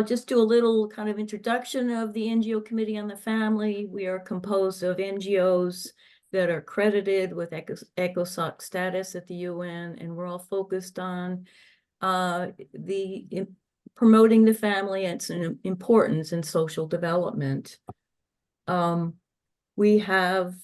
I'll just do a little kind of introduction of the NGO Committee on the Family. We are composed of NGOs that are credited with ECOSOC status at the UN, and we're all focused on promoting the family and its importance in social development. We'd love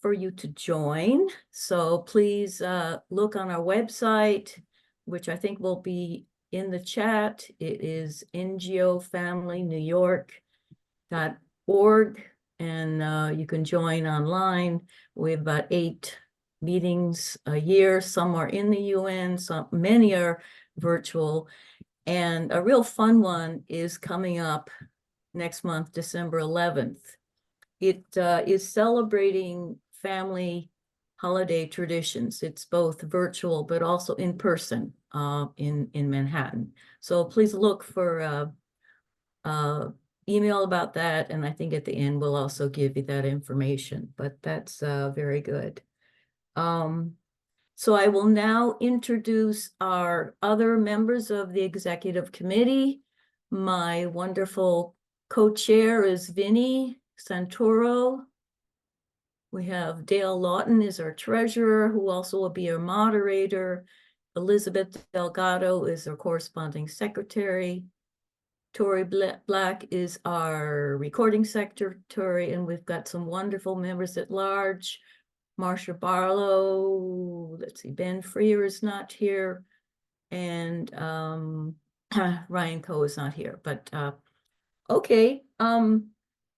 for you to join. So please look on our website, which I think will be in the chat. It is ngofamilynewyork.org, and you can join online. We have about 8 meetings a year. Some are in the UN, many are virtual. And a real fun one is coming up next month, December 11th. It is celebrating family holiday traditions. It's both virtual, but also in person in Manhattan. So please look for email about that. And I think at the end, we'll also give you that information, but that's very good. So I will now introduce our other members of the executive committee. My wonderful co-chair is Vinnie Santoro. We have Dale Lawton is our treasurer, who also will be our moderator. Elizabeth Delgado is our corresponding secretary. Tori Black is our recording secretary, and we've got some wonderful members at large. Marsha Barlow, let's see, Ben Freer is not here, and Ryan Coe is not here, but okay.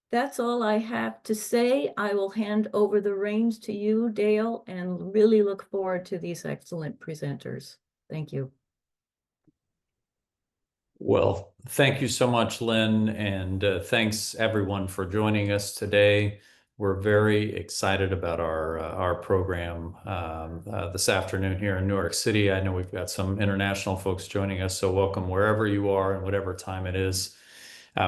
That's all I have to say. I will hand over the reins to you, Dale, and really look forward to these excellent presenters. Thank you. Well, thank you so much, Lynn, and thanks everyone for joining us today. We're very excited about our program this afternoon here in New York City. I know we've got some international folks joining us, so welcome wherever you are and whatever time it is.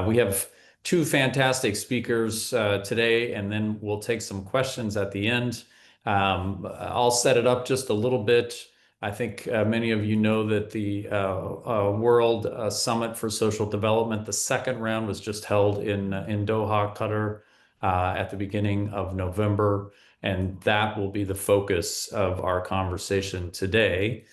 We have 2 fantastic speakers today, and then we'll take some questions at the end. I'll set it up just a little bit. I think many of you know that the World Summit for Social Development, the second round, was just held in Doha, Qatar, at the beginning of November, and that will be the focus of our conversation today.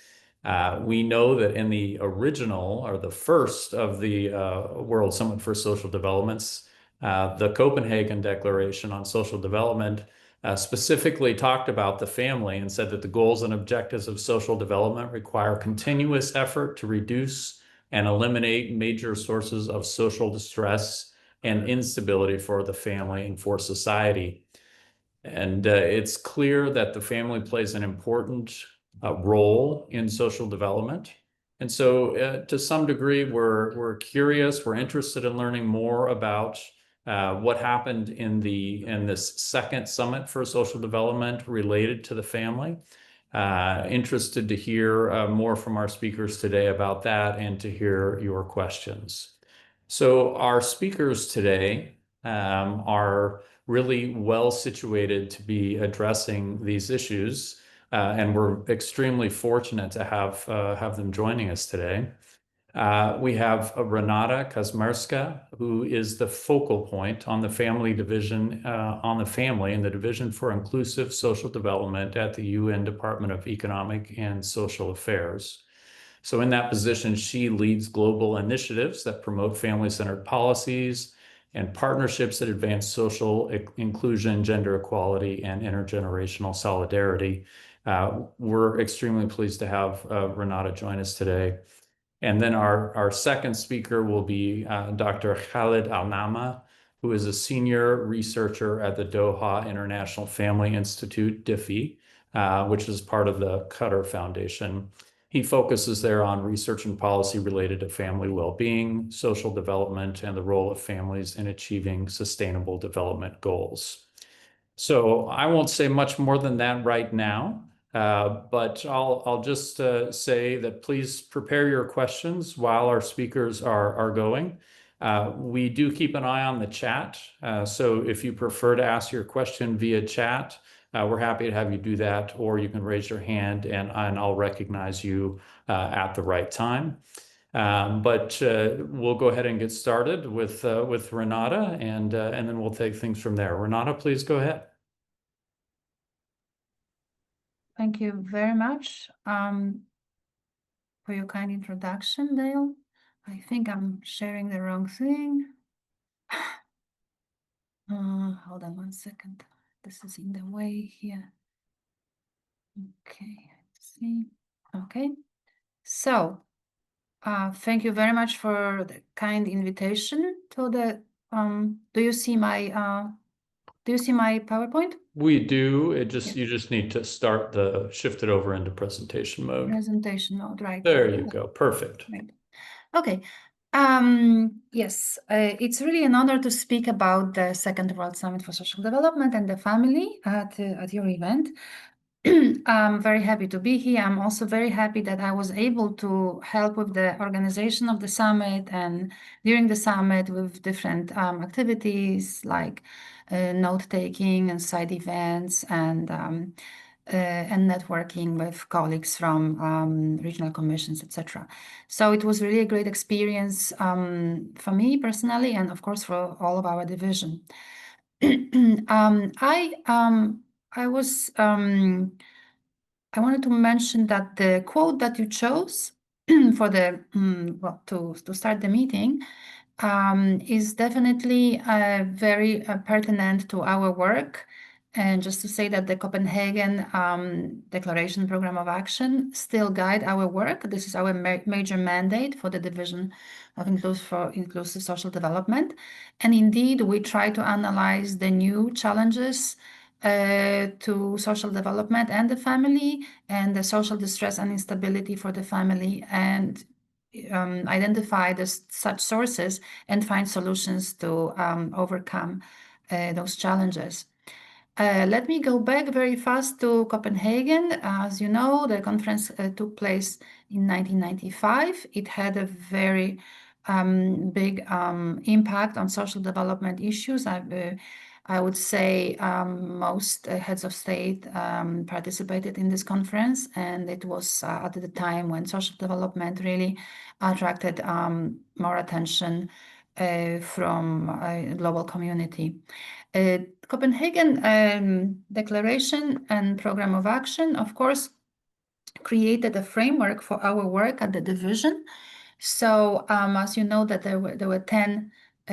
We know that in the original, or the first of the World Summit for Social Developments, the Copenhagen Declaration on Social Development specifically talked about the family and said that the goals and objectives of social development require continuous effort to reduce and eliminate major sources of social distress and instability for the family and for society. And it's clear that the family plays an important role in social development. And so to some degree, we're curious, we're interested in learning more about what happened in this second Summit for Social Development related to the family. Interested to hear more from our speakers today about that and to hear your questions. So our speakers today are really well situated to be addressing these issues, and we're extremely fortunate to have them joining us today. We have Renata Kaczmarska, who is the focal point on the family division, on the family and the Division for Inclusive Social Development at the UN Department of Economic and Social Affairs. So in that position, she leads global initiatives that promote family-centered policies and partnerships that advance social inclusion, gender equality, and intergenerational solidarity. We're extremely pleased to have Renata join us today. And then our second speaker will be Dr. Khalid Al-Naama, who is a senior researcher at the Doha International Family Institute, DIFI, which is part of the Qatar Foundation. He focuses there on research and policy related to family well-being, social development, and the role of families in achieving sustainable development goals. So I won't say much more than that right now, but I'll just say that please prepare your questions while our speakers are going. We do keep an eye on the chat, so if you prefer to ask your question via chat, we're happy to have you do that, or you can raise your hand and I'll recognize you at the right time. But we'll go ahead and get started with Renata, and then we'll take things from there. Renata, please go ahead. Thank you very much for your kind introduction, Dale. I think I'm sharing the wrong thing. Hold on one second. This is in the way here. Okay, let's see. Okay, so thank you very much for the kind invitation to the. Do you see my PowerPoint? We do. You just need to shift it over into presentation mode. Presentation mode, right? There you go. Perfect. Right. Okay. Yes, it's really an honor to speak about the Second World Summit for Social Development and the Family at your event. I'm very happy to be here. I'm also very happy that I was able to help with the organization of the summit and during the summit with different activities like note-taking and side events and networking with colleagues from regional commissions, etc. So it was really a great experience for me personally, and of course for all of our division. I wanted to mention that the quote that you chose for the to start the meeting is definitely very pertinent to our work. And just to say that the Copenhagen Declaration Program of Action still guide our work. This is our major mandate for the Division of Inclusive Social Development. And indeed, we try to analyze the new challenges to social development and the family, and the social distress and instability for the family, and identify such sources and find solutions to overcome those challenges. Let me go back very fast to Copenhagen. As you know, the conference took place in 1995. It had a very big impact on social development issues. I would say most heads of state participated in this conference, and it was at the time when social development really attracted more attention from a global community. Copenhagen Declaration and Program of Action, of course, created a framework for our work at the division. So as you know, that there were 10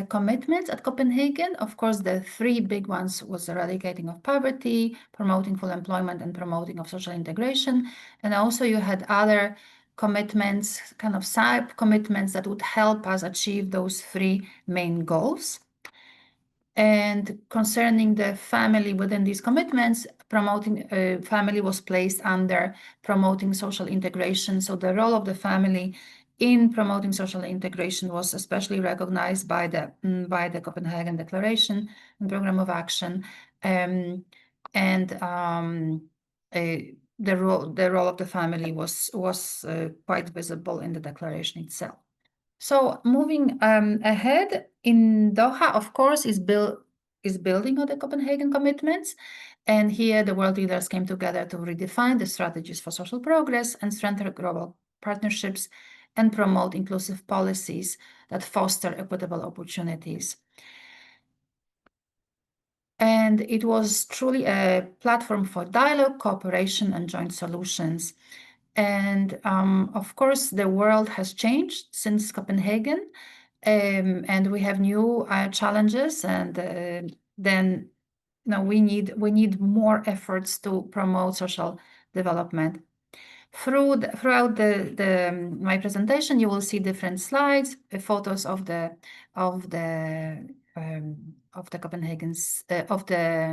commitments at Copenhagen. Of course, the 3 big ones was eradicating of poverty, promoting full employment, and promoting of social integration. And also you had other commitments, kind of side commitments that would help us achieve those 3 main goals. And concerning the family within these commitments, promoting family was placed under promoting social integration. So the role of the family in promoting social integration was especially recognized by the Copenhagen Declaration and Program of Action, the role of the family was quite visible in the declaration itself. So moving ahead, in Doha, of course, is building on the Copenhagen commitments. And here the world leaders came together to redefine the strategies for social progress and strengthen global partnerships and promote inclusive policies that foster equitable opportunities. And it was truly a platform for dialogue, cooperation, and joint solutions. And of course, the world has changed since Copenhagen, and we have new challenges. And then, we need more efforts to promote social development. Throughout my presentation, you will see different slides, photos of the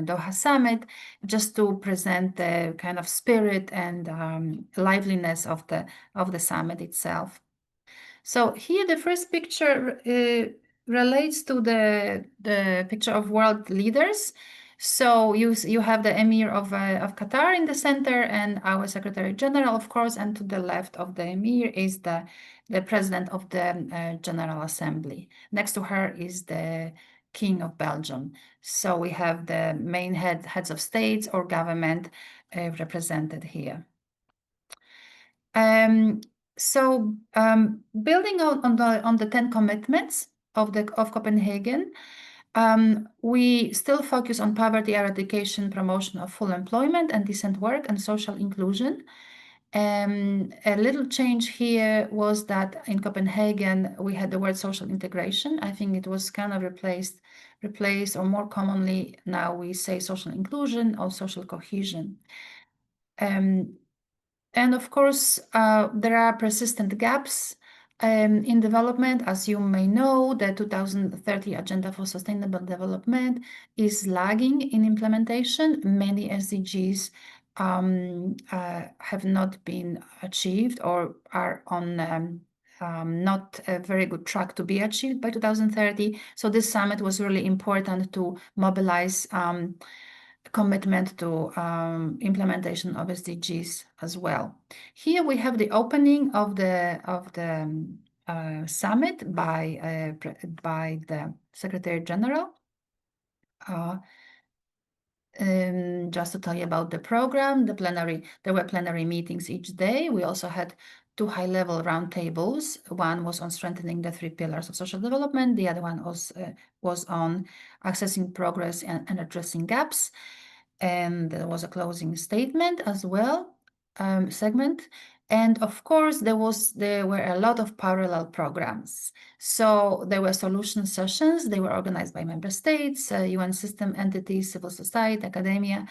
Doha Summit, just to present the kind of spirit and liveliness of the summit itself. So here the first picture relates to the picture of world leaders. So you have the Emir of Qatar in the center, and our Secretary General, of course, and to the left of the Emir is the President of the General Assembly. Next to her is the King of Belgium. So we have the main heads of states or government represented here. So building on the 10 commitments of Copenhagen, we still focus on poverty eradication, promotion of full employment and decent work, and social inclusion. A little change here was that in Copenhagen we had the word social integration. I think it was kind of replaced, or more commonly now we say social inclusion or social cohesion. And of course, there are persistent gaps in development. As you may know, the 2030 Agenda for Sustainable Development is lagging in implementation. Many SDGs have not been achieved or are on not a very good track to be achieved by 2030. So this summit was really important to mobilize commitment to implementation of SDGs as well. Here we have the opening of the summit by the Secretary General. Just to tell you about the program, there were plenary meetings each day. We also had 2 high-level roundtables. One was on strengthening the 3 pillars of social development. The other one was on accessing progress and addressing gaps. And there was a closing statement as well, segment. And of course, there were a lot of parallel programs. So there were solution sessions. They were organized by member states, UN system entities, civil society, academia.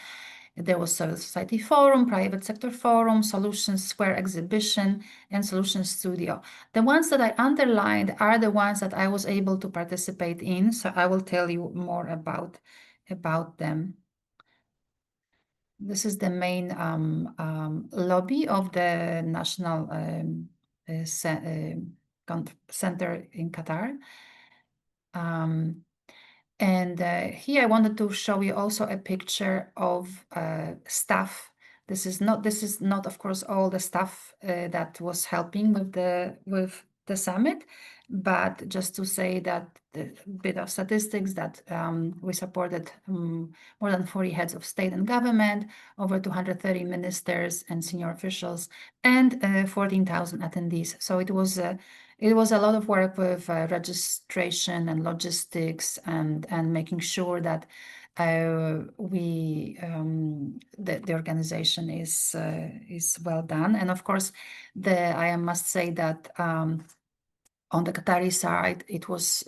There was civil society forum, private sector forum, solutions square exhibition, and solutions studio. The ones that I underlined are the ones that I was able to participate in. So I will tell you more about them. This is the main lobby of the National Center in Qatar. And here I wanted to show you also a picture of staff. This is not, of course, all the staff that was helping with the summit, but just to say that a bit of statistics that we supported more than 40 heads of state and government, over 230 ministers and senior officials, and 14,000 attendees. So it was a lot of work with registration and logistics and making sure that the organization is well done. And of course, I must say that on the Qatari side, it was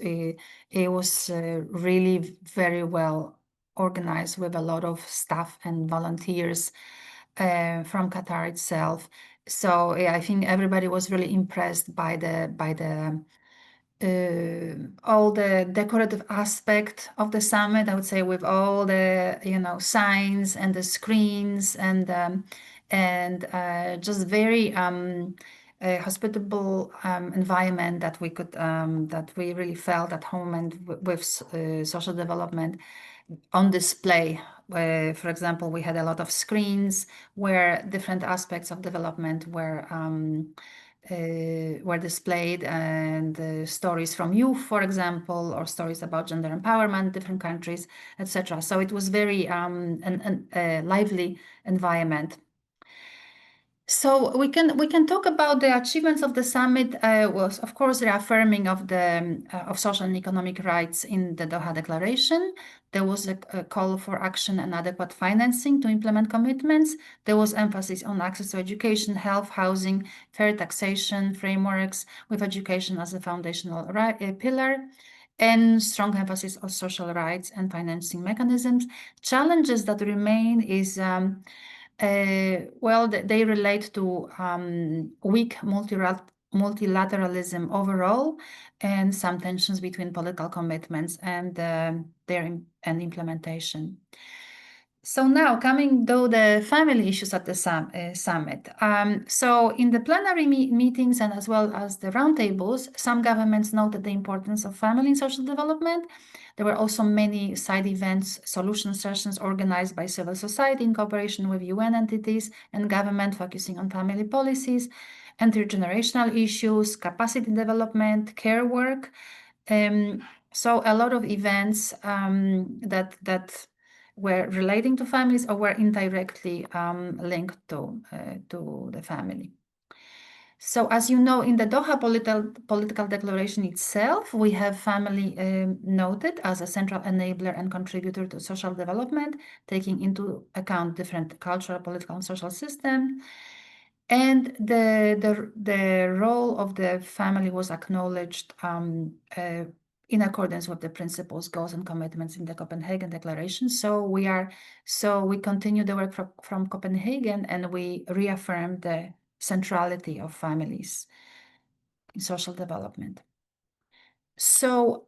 really very well organized with a lot of staff and volunteers from Qatar itself. So I think everybody was really impressed by all the decorative aspect of the summit. I would say with all the signs and the screens and just very hospitable environment that we really felt at home and with social development on display. For example, we had a lot of screens where different aspects of development were displayed, and stories from youth, for example, or stories about gender empowerment, different countries, etc. So it was very a lively environment. So we can talk about the achievements of the summit. Was of course reaffirming of social and economic rights in the Doha Declaration. There was a call for action and adequate financing to implement commitments. There was emphasis on access to education, health, housing, fair taxation frameworks, with education as a foundational pillar, and strong emphasis on social rights and financing mechanisms. Challenges that remain is they relate to weak multilateralism overall, and some tensions between political commitments and their implementation. So now coming to the family issues at the summit. So in the plenary meetings and as well as the roundtables, some governments noted the importance of family and social development. There were also many side events, solution sessions organized by civil society in cooperation with UN entities and government, focusing on family policies, intergenerational issues, capacity development, care work. So a lot of events that were relating to families or were indirectly linked to the family. So as you know, in the Doha political declaration itself, we have family noted as a central enabler and contributor to social development, taking into account different cultural, political, and social systems. And the role of the family was acknowledged in accordance with the principles, goals, and commitments in the Copenhagen Declaration. So we continue the work from Copenhagen, and we reaffirm the centrality of families in social development. So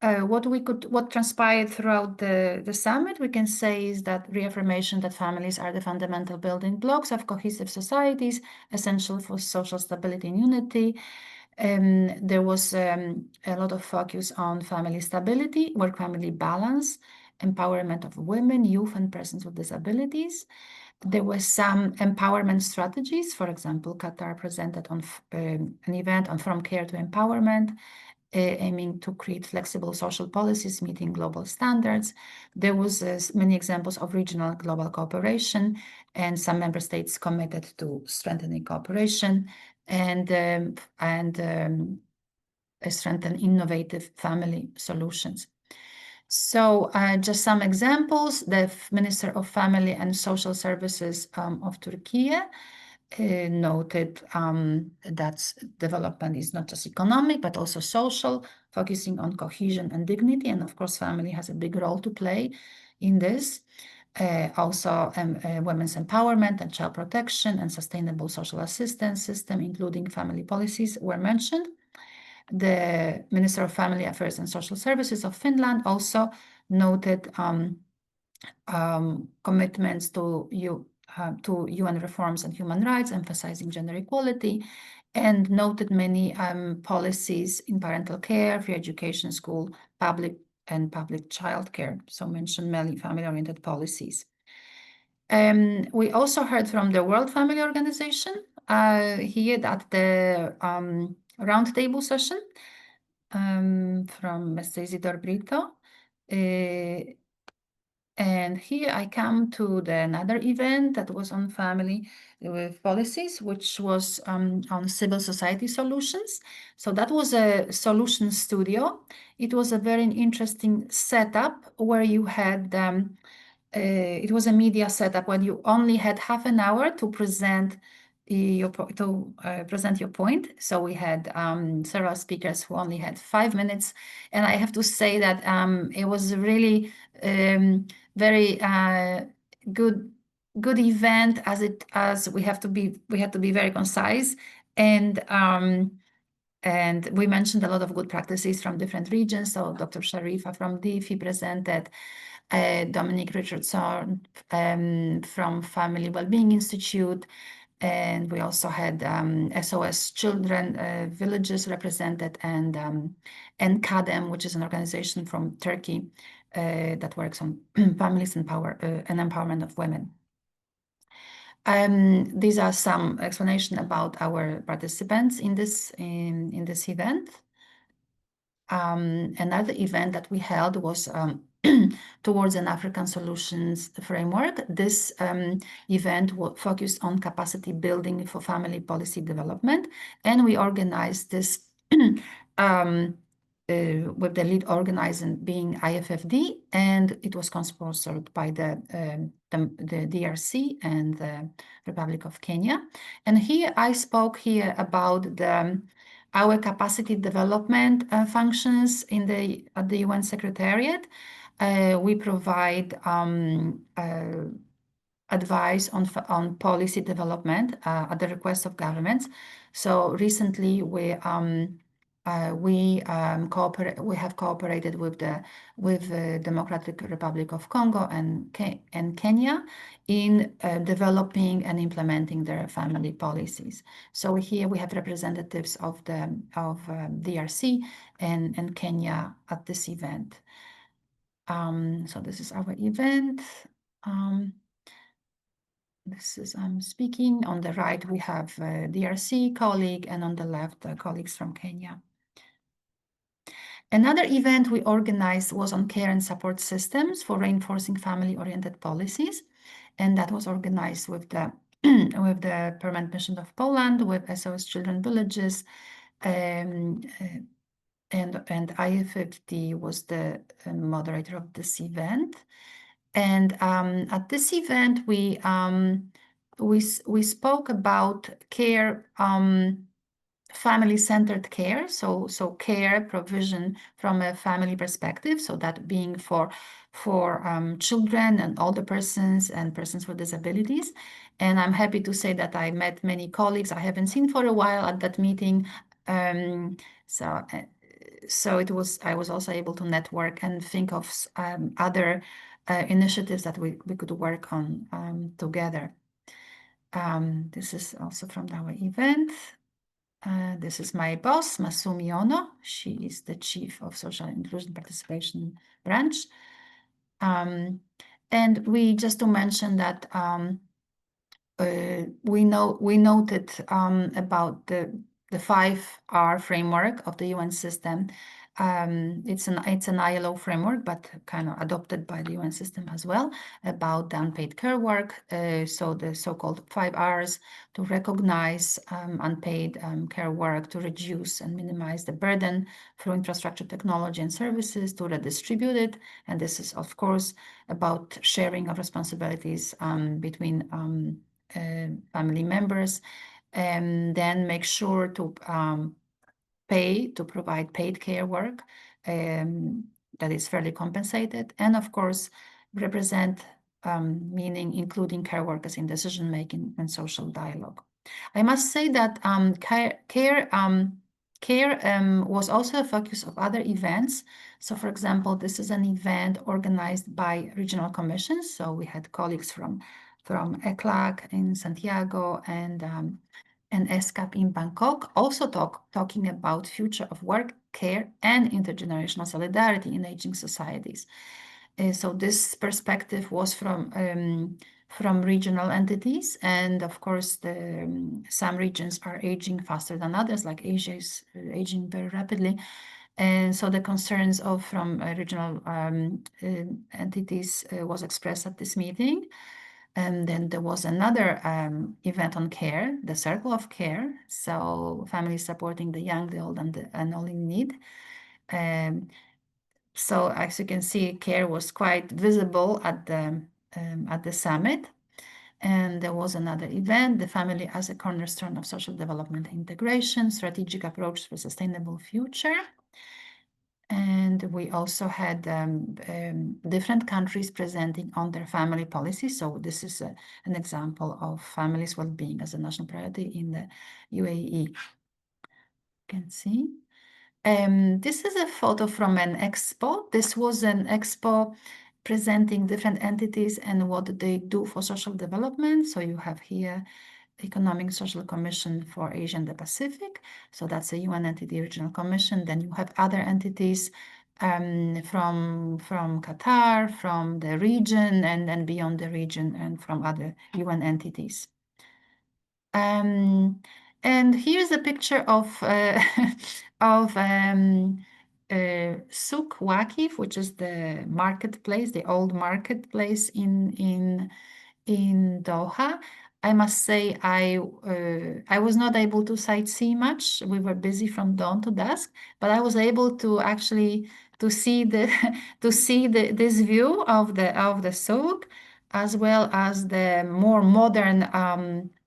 what transpired throughout the summit, we can say, is that reaffirmation that families are the fundamental building blocks of cohesive societies, essential for social stability and unity. There was a lot of focus on family stability, work-family balance, empowerment of women, youth, and persons with disabilities. There were some empowerment strategies. For example, Qatar presented on an event on From Care to Empowerment, aiming to create flexible social policies meeting global standards. There was many examples of regional global cooperation, and some member states committed to strengthening cooperation and strengthen innovative family solutions. So just some examples: the Minister of Family and Social Services of Turkey noted that development is not just economic, but also social, focusing on cohesion and dignity. And of course, family has a big role to play in this. Also, women's empowerment and child protection and sustainable social assistance system, including family policies, were mentioned. The Minister of Family Affairs and Social Services of Finland also noted commitments to UN reforms and human rights, emphasizing gender equality, and noted many policies in parental care, free education, school, public child care. So mentioned many family-oriented policies. We also heard from the World Family Organization here at the roundtable session from Mr. Isidore Brito. And here I come to another event that was on family with policies, which was on civil society solutions. So that was a solution studio. It was a very interesting setup where you had, it was a media setup when you only had half an hour to present your point. So we had several speakers who only had 5 minutes, and I have to say that it was really very good event, as we had to be very concise, and we mentioned a lot of good practices from different regions. So Dr. Sharifa from DIFI presented, Dominic Richardson from Family Wellbeing Institute, and we also had SOS Children Villages represented, and KADEM, which is an organization from Turkey that works on families and empowerment of women. These are some explanation about our participants in this event. Another event that we held was towards an African solutions framework. This event focused on capacity building for family policy development, and we organized this with the lead organizer being IFFD, and it was sponsored by the DRC and the Republic of Kenya. And here I spoke about our capacity development functions at the UN Secretariat. We provide advice on policy development at the request of governments. So recently we have cooperated with the Democratic Republic of Congo and Kenya in developing and implementing their family policies. So here we have representatives of DRC and Kenya at this event. So this is our event. I'm speaking. On the right, we have a DRC colleague, and on the left, colleagues from Kenya. Another event we organized was on care and support systems for reinforcing family-oriented policies, and that was organized with the with the Permanent Mission of Poland, with SOS Children Villages, and I-50 was the moderator of this event. And at this event, we spoke about care, family-centered care, so care provision from a family perspective, so that being for children and older persons and persons with disabilities. And I'm happy to say that I met many colleagues I haven't seen for a while at that meeting. So I was also able to network and think of other initiatives that we could work on together. This is also from our event. This is my boss, Masumi Ono. She is the Chief of Social Inclusion Participation Branch. And we just to mention that we noted about the 5R framework of the UN system. It's an ILO framework, but kind of adopted by the UN system as well, about the unpaid care work. So the so-called 5Rs, to recognize unpaid care work, to reduce and minimize the burden through infrastructure, technology, and services, to redistribute it. And this is, of course, about sharing of responsibilities between family members, and then make sure to provide paid care work that is fairly compensated, and of course represent, meaning including care workers in decision making and social dialogue. I must say that care was also a focus of other events. So, for example, this is an event organized by regional commissions. So we had colleagues from ECLAC in Santiago and ESCAP in Bangkok, also talking about future of work, care, and intergenerational solidarity in aging societies. So this perspective was from regional entities, and of course, some regions are aging faster than others, like Asia is aging very rapidly. And so the concerns from regional entities was expressed at this meeting. And then there was another event on care, the Circle of Care. So families supporting the young, the old, and all in need. So as you can see, care was quite visible at the summit. And there was another event, the family as a cornerstone of social development integration, strategic approach for sustainable future. And we also had different countries presenting on their family policy. So this is an example of families' well-being as a national priority in the UAE. You can see. This is a photo from an expo. This was an expo presenting different entities and what they do for social development. So you have here Economic Social Commission for Asia and the Pacific. So that's a UN entity, regional commission. Then you have other entities from Qatar, from the region, and then beyond the region, and from other UN entities. And here's a picture of Souk Waqif, which is the marketplace, the old marketplace in Doha. I must say I was not able to sightsee much. We were busy from dawn to dusk, but I was able to actually see this view of the souk, as well as the more modern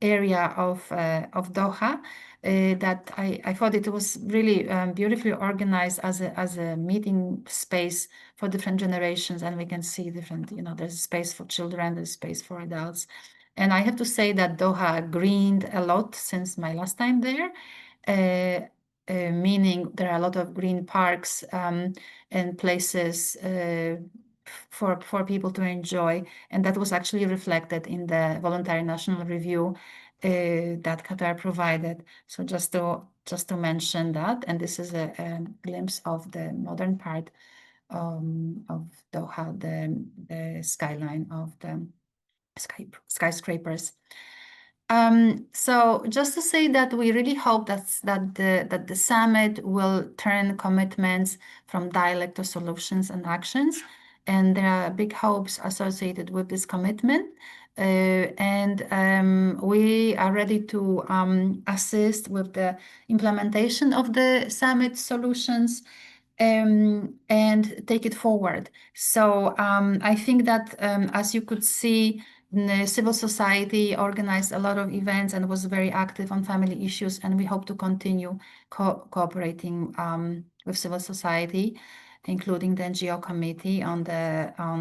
area of Doha. That I thought it was really beautifully organized as a meeting space for different generations, and we can see different, there's space for children, there's space for adults. And I have to say that Doha greened a lot since my last time there, meaning there are a lot of green parks and places for people to enjoy. And that was actually reflected in the voluntary national review that Qatar provided. So just to mention that, and this is a glimpse of the modern part of Doha, the skyline of the skyscrapers. So just to say that we really hope that the summit will turn commitments from dialogue to solutions and actions. And there are big hopes associated with this commitment. and we are ready to assist with the implementation of the summit solutions and take it forward. So I think that as you could see, the civil society organized a lot of events and was very active on family issues, and we hope to continue cooperating with civil society, including the NGO Committee on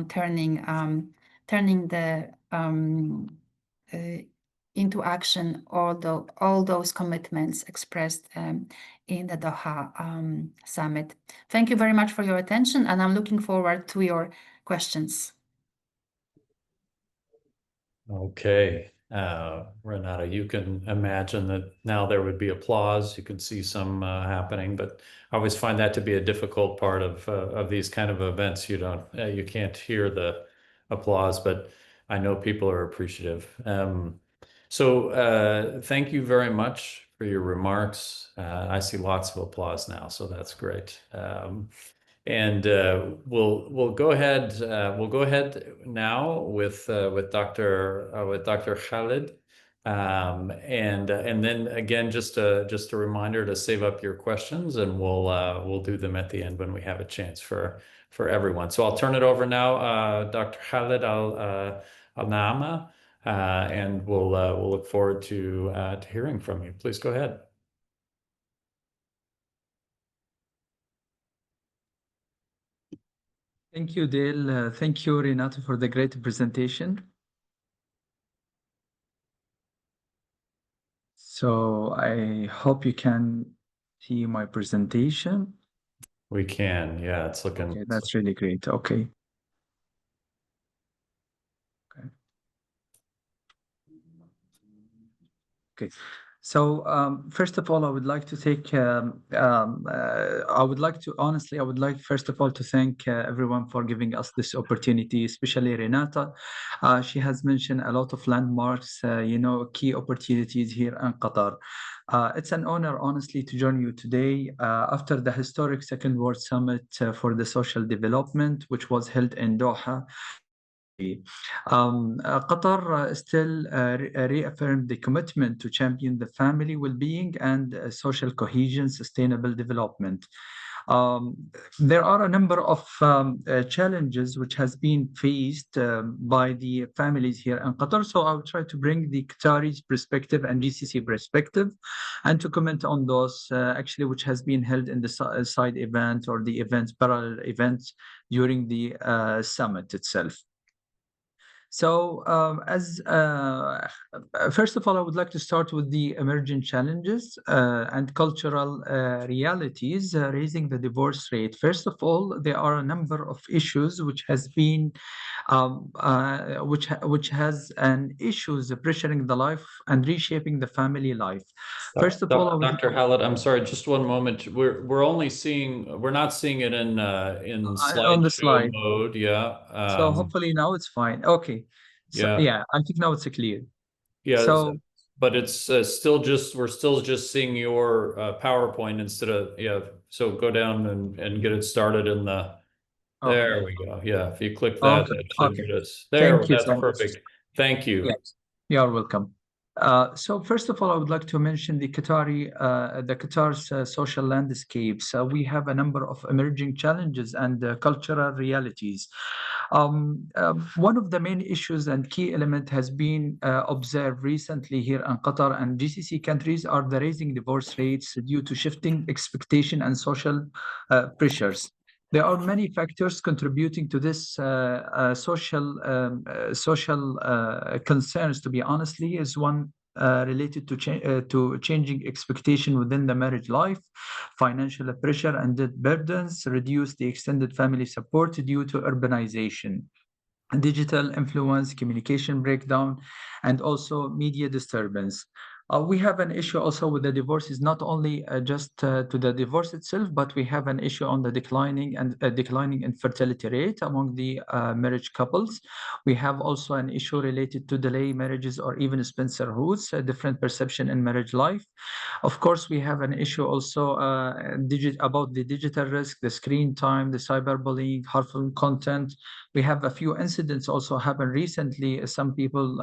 turning the into action all those commitments expressed in the Doha summit. Thank you very much for your attention, and I'm looking forward to your questions. Okay, Renata, you can imagine that now there would be applause. You can see some happening, but I always find that to be a difficult part of these kind of events. You can't hear the applause, but I know people are appreciative. So thank you very much for your remarks. I see lots of applause now, so that's great. And we'll go ahead. We'll go ahead now with Dr. Khalid, and then again, just a reminder to save up your questions, and we'll do them at the end when we have a chance for everyone. So I'll turn it over now, Dr. Khalid Al-Naama, and we'll look forward to hearing from you. Please go ahead. Thank you, Dale. Thank you, Renata, for the great presentation. So I hope you can see my presentation. We can, yeah, it's looking. Okay, that's really great. Okay. Okay. So first of all, I would like to take, I would like first of all to thank everyone for giving us this opportunity, especially Renata. She has mentioned a lot of landmarks, key opportunities here in Qatar. It's an honor, honestly, to join you today after the historic Second World Summit for the Social Development, which was held in Doha. Qatar still reaffirmed the commitment to champion the family well-being and social cohesion, sustainable development. There are a number of challenges which has been faced by the families here in Qatar. So I will try to bring the Qatari's perspective and GCC perspective, and to comment on those actually which has been held in the side event or the events, parallel events during the summit itself. So first of all, I would like to start with the emerging challenges and cultural realities raising the divorce rate. First of all, there are a number of issues which has been which has an issues pressuring the life and reshaping the family life. First of all, Dr. Khalid, I'm sorry, just one moment. We're not seeing it in on the slide mode. Yeah. So hopefully now it's fine. Okay. So yeah, I think now it's clear. Yeah. So, but it's still just, we're still just seeing your PowerPoint instead of, so go down and get it started in the, there we go. Yeah. If you click that, that should get us there. Thank you That's so much. perfect. Thank you. Yes, you are welcome. So first of all, I would like to mention the Qatar's social landscape. So we have a number of emerging challenges and cultural realities. One of the main issues and key element has been observed recently here in Qatar and GCC countries are the rising divorce rates due to shifting expectation and social pressures. There are many factors contributing to this social concerns, to be honestly, is one related to changing expectation within the marriage life, financial pressure and debt burdens, reduce the extended family support due to urbanization, digital influence, communication breakdown, and also media disturbance. We have an issue also with the divorces, not only just to the divorce itself, but we have an issue on the declining infertility rate among the marriage couples. We have also an issue related to delay marriages or even spencerhoods, a different perception in marriage life. Of course, we have an issue also about the digital risk, the screen time, the cyberbullying, harmful content, We have a few incidents also happened recently. Some people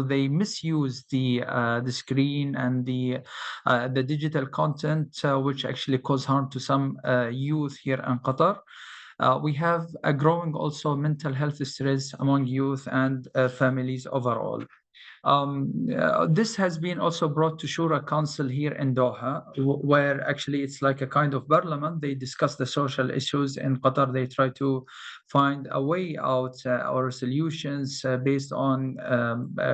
they misuse the screen and the digital content, which actually cause harm to some youth here in Qatar. We have a growing also mental health stress among youth and families overall. This has been also brought to Shura Council here in Doha, where actually it's like a kind of parliament. They discuss the social issues in Qatar. They try to find a way out or solutions based on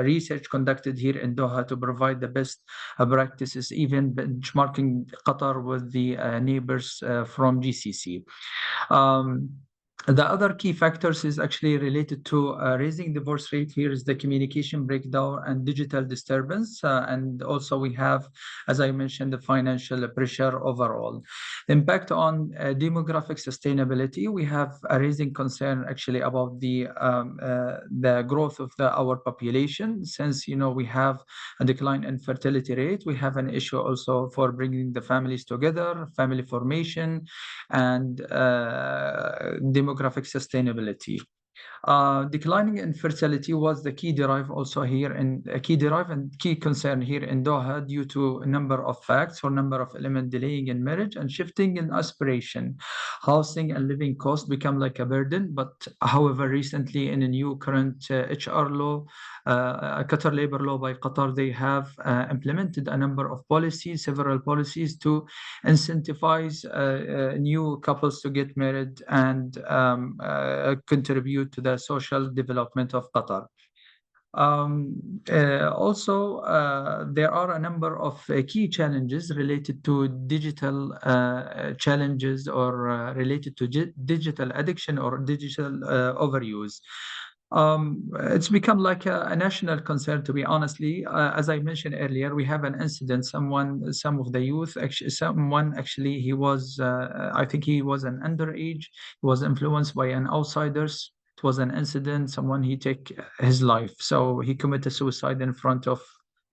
research conducted here in Doha to provide the best practices, even benchmarking Qatar with the neighbors from GCC. The other key factors is actually related to raising divorce rate. Here is the communication breakdown and digital disturbance. And also we have, as I mentioned, the financial pressure overall. The impact on demographic sustainability, we have a raising concern actually about the growth of our population. Since, we have a decline in fertility rate, we have an issue also for bringing the families together, family formation, and demographic sustainability. Declining infertility was the key drive also here, and a key drive and key concern here in Doha due to a number of facts or number of elements delaying in marriage and shifting in aspiration. Housing and living costs become like a burden, but however, recently in a new current HR law, Qatar labor law by Qatar, they have implemented a number of policies, several policies to incentivize new couples to get married and contribute to the social development of Qatar. Also, there are a number of key challenges related to digital challenges or related to digital addiction or digital overuse. It's become like a national concern, to be honestly. As I mentioned earlier, we have an incident. Some of the youth, actually, he was, I think he was an underage. He was influenced by an outsiders. It was an incident. He take his life. So he committed suicide in front of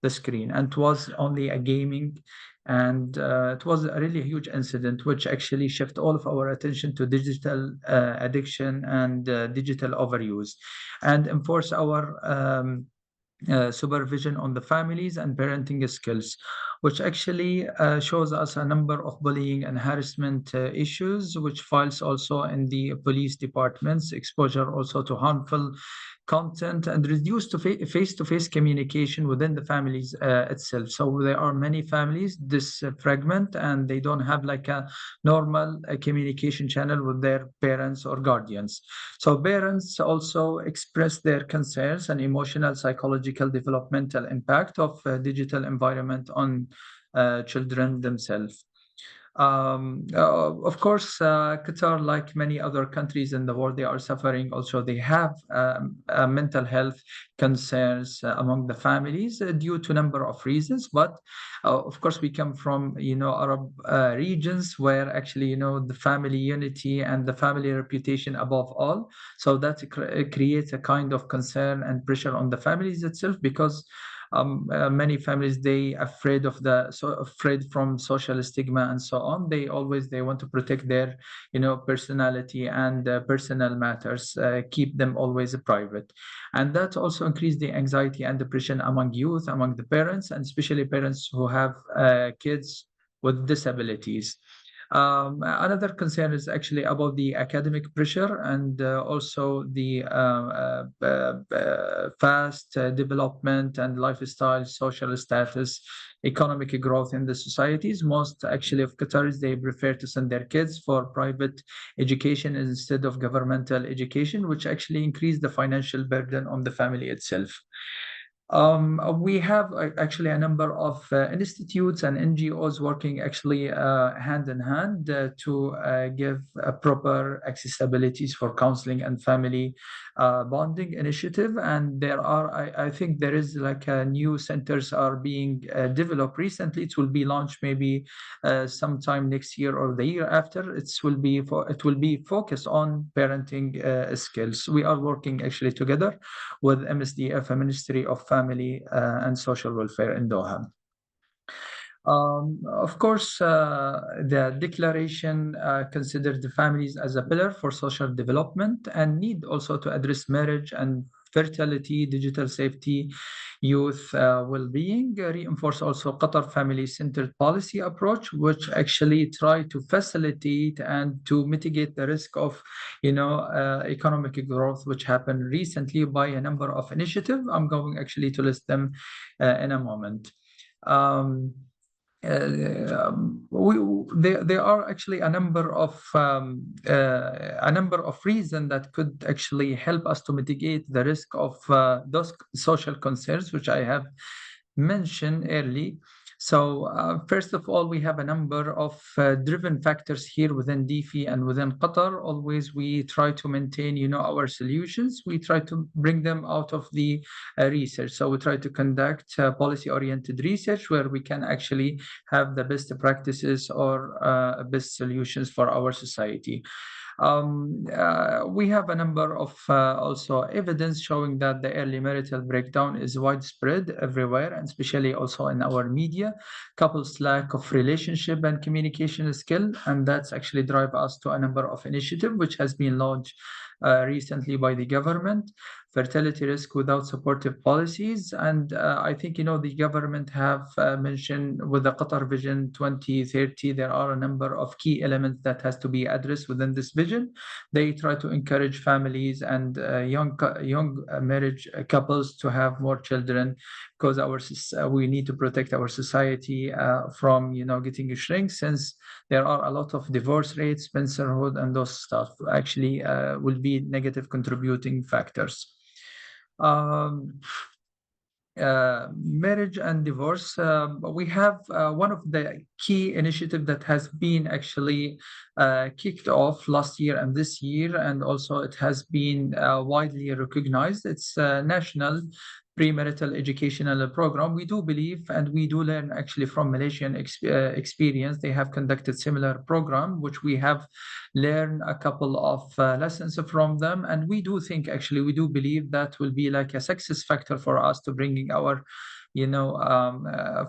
the screen, and it was only a gaming. And it was a really huge incident, which actually shifted all of our attention to digital addiction and digital overuse, and enforce our supervision on the families and parenting skills, which actually shows us a number of bullying and harassment issues, which files also in the police departments, exposure also to harmful content, and reduced to face-to-face communication within the families itself. So there are many families this fragment, and they don't have like a normal communication channel with their parents or guardians. So parents also express their concerns and emotional, psychological, developmental impact of digital environment on children themselves. Of course, Qatar, like many other countries in the world, they are suffering. Also, they have mental health concerns among the families due to a number of reasons. But of course, we come from Arab regions where actually the family unity and the family reputation above all. So that creates a kind of concern and pressure on the families itself, because many families, they afraid from social stigma and so on. They want to protect their personality and personal matters, keep them always private, and that also increase the anxiety and depression among youth, among the parents, and especially parents who have kids with disabilities. Another concern is actually about the academic pressure and also the fast development and lifestyle, social status, economic growth in the societies. Most actually of Qataris, they prefer to send their kids for private education instead of governmental education, which actually increase the financial burden on the family itself. We have actually a number of institutes and NGOs working actually hand in hand to give proper accessibilities for counseling and family bonding initiative. And there are, I think there is like new centers are being developed recently. It will be launched maybe sometime next year or the year after. It will be focused on parenting skills. We are working actually together with MSDF, Ministry of Family and Social Welfare in Doha. Of course, the declaration considers the families as a pillar for social development and need also to address marriage and fertility, digital safety, youth well-being, reinforce also Qatar family-centered policy approach, which actually try to facilitate and to mitigate the risk of, economic growth, which happened recently by a number of initiatives. I'm going actually to list them in a moment. There are actually a number of reasons that could actually help us to mitigate the risk of those social concerns, which I have mentioned earlier. So first of all, we have a number of driven factors here within DIFI and within Qatar. Always we try to maintain, our solutions. We try to bring them out of the research. So we try to conduct policy-oriented research where we can actually have the best practices or best solutions for our society. We have a number of also evidence showing that the early marital breakdown is widespread everywhere, and especially also in our media. Couples' lack of relationship and communication skill, and that's actually drive us to a number of initiatives which has been launched recently by the government. Fertility risk without supportive policies, and I think the government have mentioned with the Qatar Vision 2030 there are a number of key elements that has to be addressed within this vision. They try to encourage families and young marriage couples to have more children, because we need to protect our society from getting shrink, since there are a lot of divorce rates, spencerhood, and those stuff actually will be negative contributing factors. Marriage and divorce, we have one of the key initiatives that has been actually kicked off last year and this year, and also it has been widely recognized. It's a national premarital educational program. We do believe and we do learn actually from Malaysian experience. They have conducted similar program, which we have learned a couple of lessons from them. And we do think, actually, we do believe that will be like a success factor for us to bringing our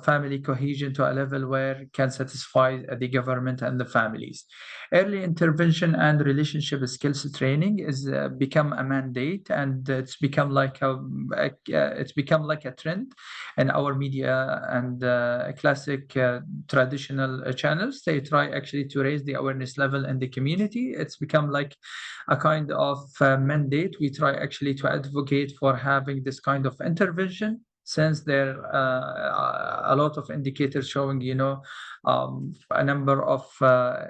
family cohesion to a level where it can satisfy the government and the families. Early intervention and relationship skills training is become a mandate, and it's become like a trend in our media and classic traditional channels. They try actually to raise the awareness level in the community. It's become like a kind of mandate. We try actually to advocate for having this kind of intervention, since there are a lot of indicators showing, a number of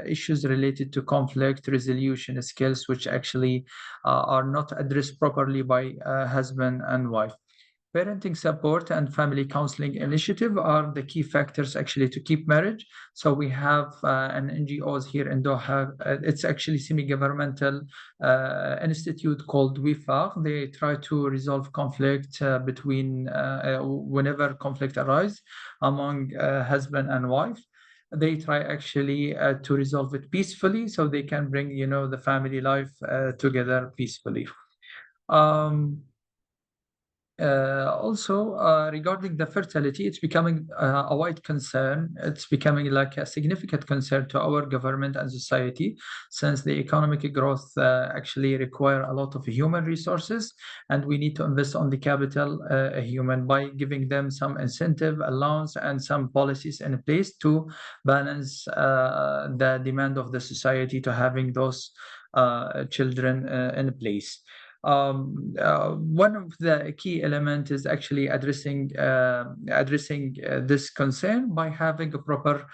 issues related to conflict resolution skills, which actually are not addressed properly by husband and wife. Parenting support and family counseling initiative are the key factors actually to keep marriage. So we have an NGOs here in Doha. It's actually semi-governmental institute called DIFI. They try to resolve conflict between whenever conflict arises among husband and wife. They try actually to resolve it peacefully, so they can bring the family life together peacefully. Also, regarding the fertility, it's becoming a wide concern. It's becoming like a significant concern to our government and society, since the economic growth actually require a lot of human resources, and we need to invest on the capital human by giving them some incentive, allowance, and some policies in place to balance the demand of the society to having those children in place. One of the key elements is actually addressing this concern by having a proper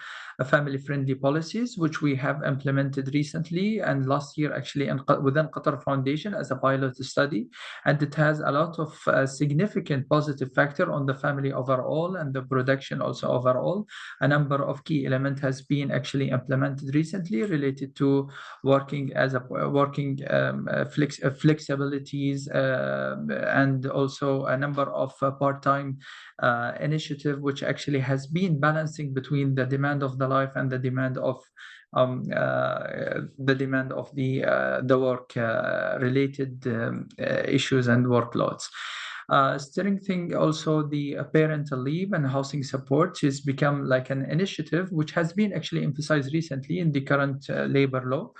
family-friendly policies, which we have implemented recently and last year actually within Qatar Foundation as a pilot study, and it has a lot of significant positive factor on the family overall and the production also overall. A number of key elements has been actually implemented recently related to working flexibilities and also a number of part-time initiative, which actually has been balancing between the demand of the life and the demand of the work related issues and workloads. Strengthening also the parental leave and housing support has become like an initiative which has been actually emphasized recently in the current labor law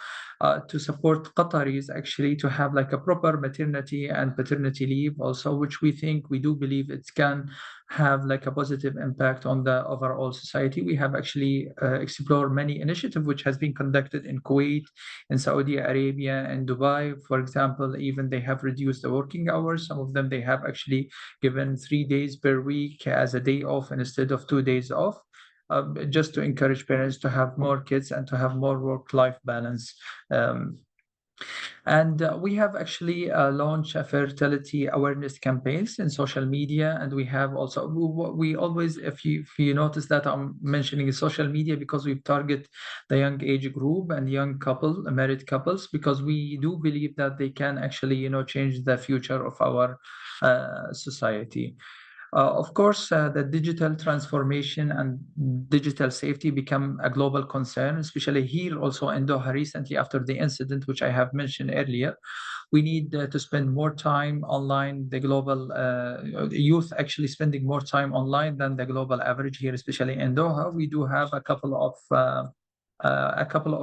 to support Qataris actually to have like a proper maternity and paternity leave also, which we do believe it can have like a positive impact on the overall society. We have actually explored many initiatives which has been conducted in Kuwait, in Saudi Arabia, and Dubai. For example, even they have reduced the working hours. Some of them they have actually given 3 days per week as a day off instead of 2 days off. Just to encourage parents to have more kids and to have more work-life balance. And we have actually launched a fertility awareness campaigns in social media, and we have also we always, if you notice that I'm mentioning social media, because we target the young age group and young married couples, because we do believe that they can actually change the future of our society. Of course, the digital transformation and digital safety become a global concern, especially here also in Doha recently after the incident, which I have mentioned earlier. We need to spend more time online. The global youth actually spending more time online than the global average here, especially in Doha. We do have a couple of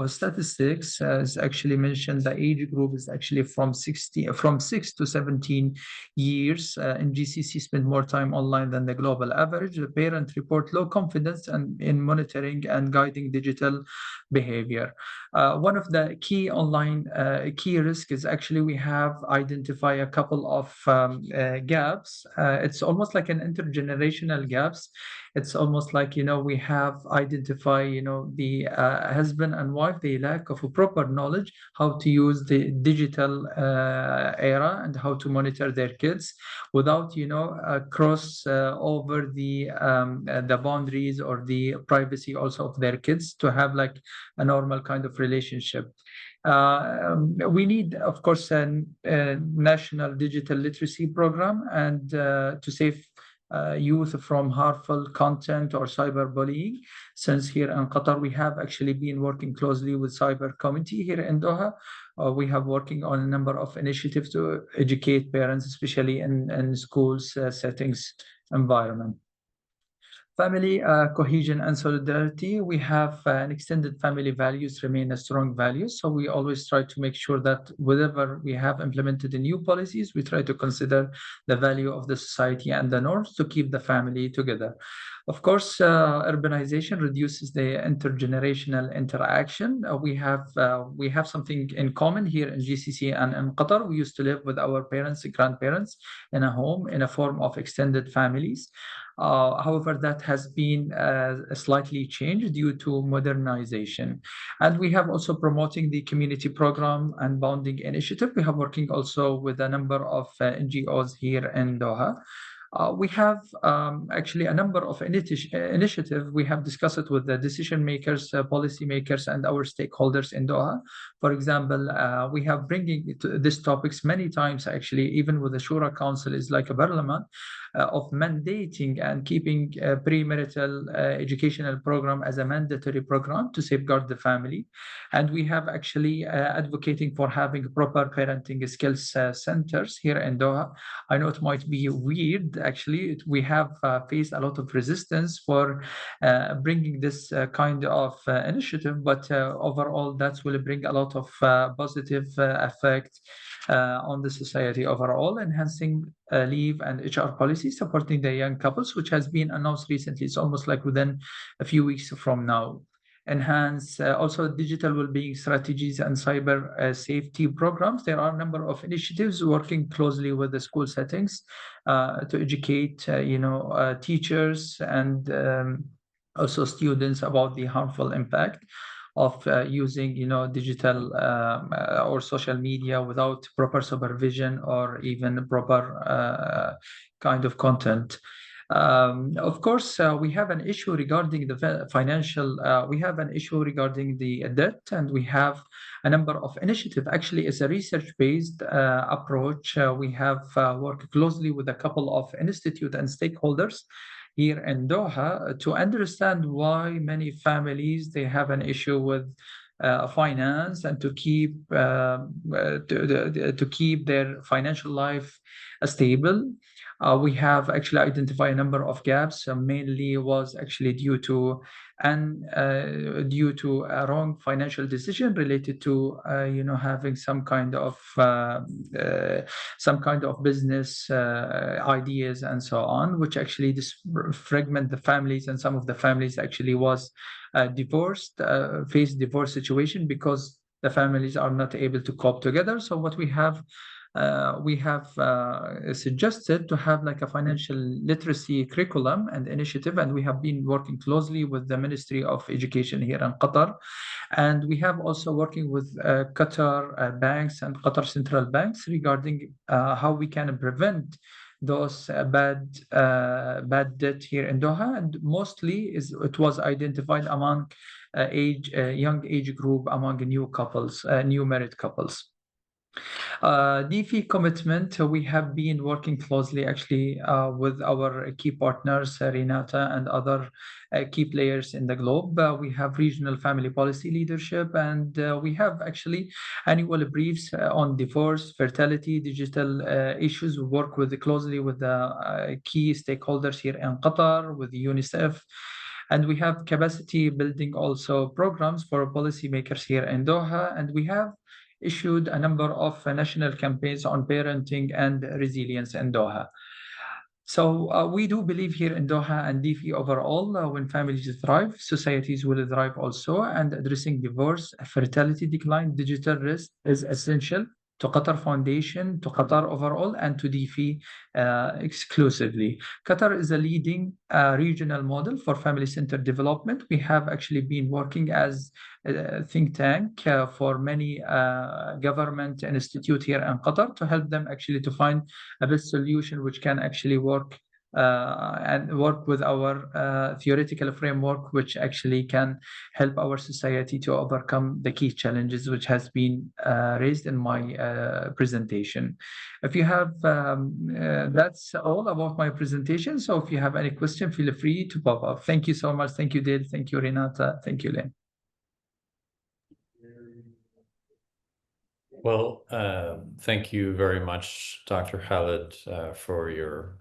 statistics as actually mentioned. The age group is actually from 6 to 17 years in GCC spend more time online than the global average. The parents report low confidence in monitoring and guiding digital behavior. One of the key online key risks is actually we have identified a couple of gaps. It's almost like an intergenerational gaps. It's almost like we have identified the husband and wife, the lack of a proper knowledge how to use the digital era and how to monitor their kids without cross over the boundaries or the privacy also of their kids to have like a normal kind of relationship. We need, of course, a national digital literacy program and to save youth from harmful content or cyberbullying. Since here in Qatar, we have actually been working closely with Cyber Committee here in Doha. We have working on a number of initiatives to educate parents, especially in schools settings environment. Family cohesion and solidarity. We have an extended family values remain a strong value. So we always try to make sure that whenever we have implemented the new policies, we try to consider the value of the society and the norms to keep the family together. Of course, urbanization reduces the intergenerational interaction. We have something in common here in GCC and in Qatar. We used to live with our parents and grandparents in a home in a form of extended families. However, that has been slightly changed due to modernization. And we have also promoting the community program and bonding initiative. We have working also with a number of NGOs here in Doha. We have actually a number of initiatives we have discussed it with the decision makers, policy makers, and our stakeholders in Doha. For example, we have bringing these topics many times, actually, even with the Shura Council is like a parliament of mandating and keeping a premarital educational program as a mandatory program to safeguard the family. And we have actually advocating for having proper parenting skills centers here in Doha. I know it might be weird. Actually, we have faced a lot of resistance for bringing this kind of initiative, but overall that will bring a lot of positive effect on the society overall, enhancing leave and HR policy, supporting the young couples, which has been announced recently. It's almost like within a few weeks from now. Enhance also digital well-being strategies and cyber safety programs. There are a number of initiatives working closely with the school settings to educate, teachers and also students about the harmful impact of using, digital or social media without proper supervision or even proper kind of content. Of course, we have an issue regarding the financial, we have an issue regarding the debt, and we have a number of initiatives. Actually, it's a research-based approach. We have worked closely with a couple of institutes and stakeholders here in Doha to understand why many families, they have an issue with finance and to keep to keep their financial life stable. We have actually identified a number of gaps, mainly was actually due to a wrong financial decision related to having some kind of business ideas and so on, which actually fragment the families, and some of the families actually was faced divorce situation because the families are not able to cope together. So what we have suggested to have like a financial literacy curriculum and initiative, and we have been working closely with the Ministry of Education here in Qatar, and we have also working with Qatar banks and Qatar central banks regarding how we can prevent those bad debt here in Doha. And mostly it was identified among young age group, among new couples, new married couples. DIFI commitment, we have been working closely actually with our key partners, Renata and other key players in the globe. We have regional family policy leadership, and we have actually annual briefs on divorce, fertility, digital issues. We work closely with the key stakeholders here in Qatar, with UNICEF. And we have capacity building also programs for policymakers here in Doha. And we have issued a number of national campaigns on parenting and resilience in Doha. So we do believe here in Doha and DIFI overall, when families thrive, societies will thrive also. And addressing divorce, fertility decline, digital risk is essential to Qatar Foundation, to Qatar overall, and to DIFI exclusively. Qatar is a leading regional model for family-centered development. We have actually been working as a think tank for many government institute here in Qatar to help them actually to find a best solution which can actually work and work with our theoretical framework, which actually can help our society to overcome the key challenges which has been raised in my presentation. If you have, that's all about my presentation. So if you have any question, feel free to pop up. Thank you so much. Thank you, Dale. Thank you, Renata. Thank you, Lynn. Well, thank you very much, Dr. Khalid, for your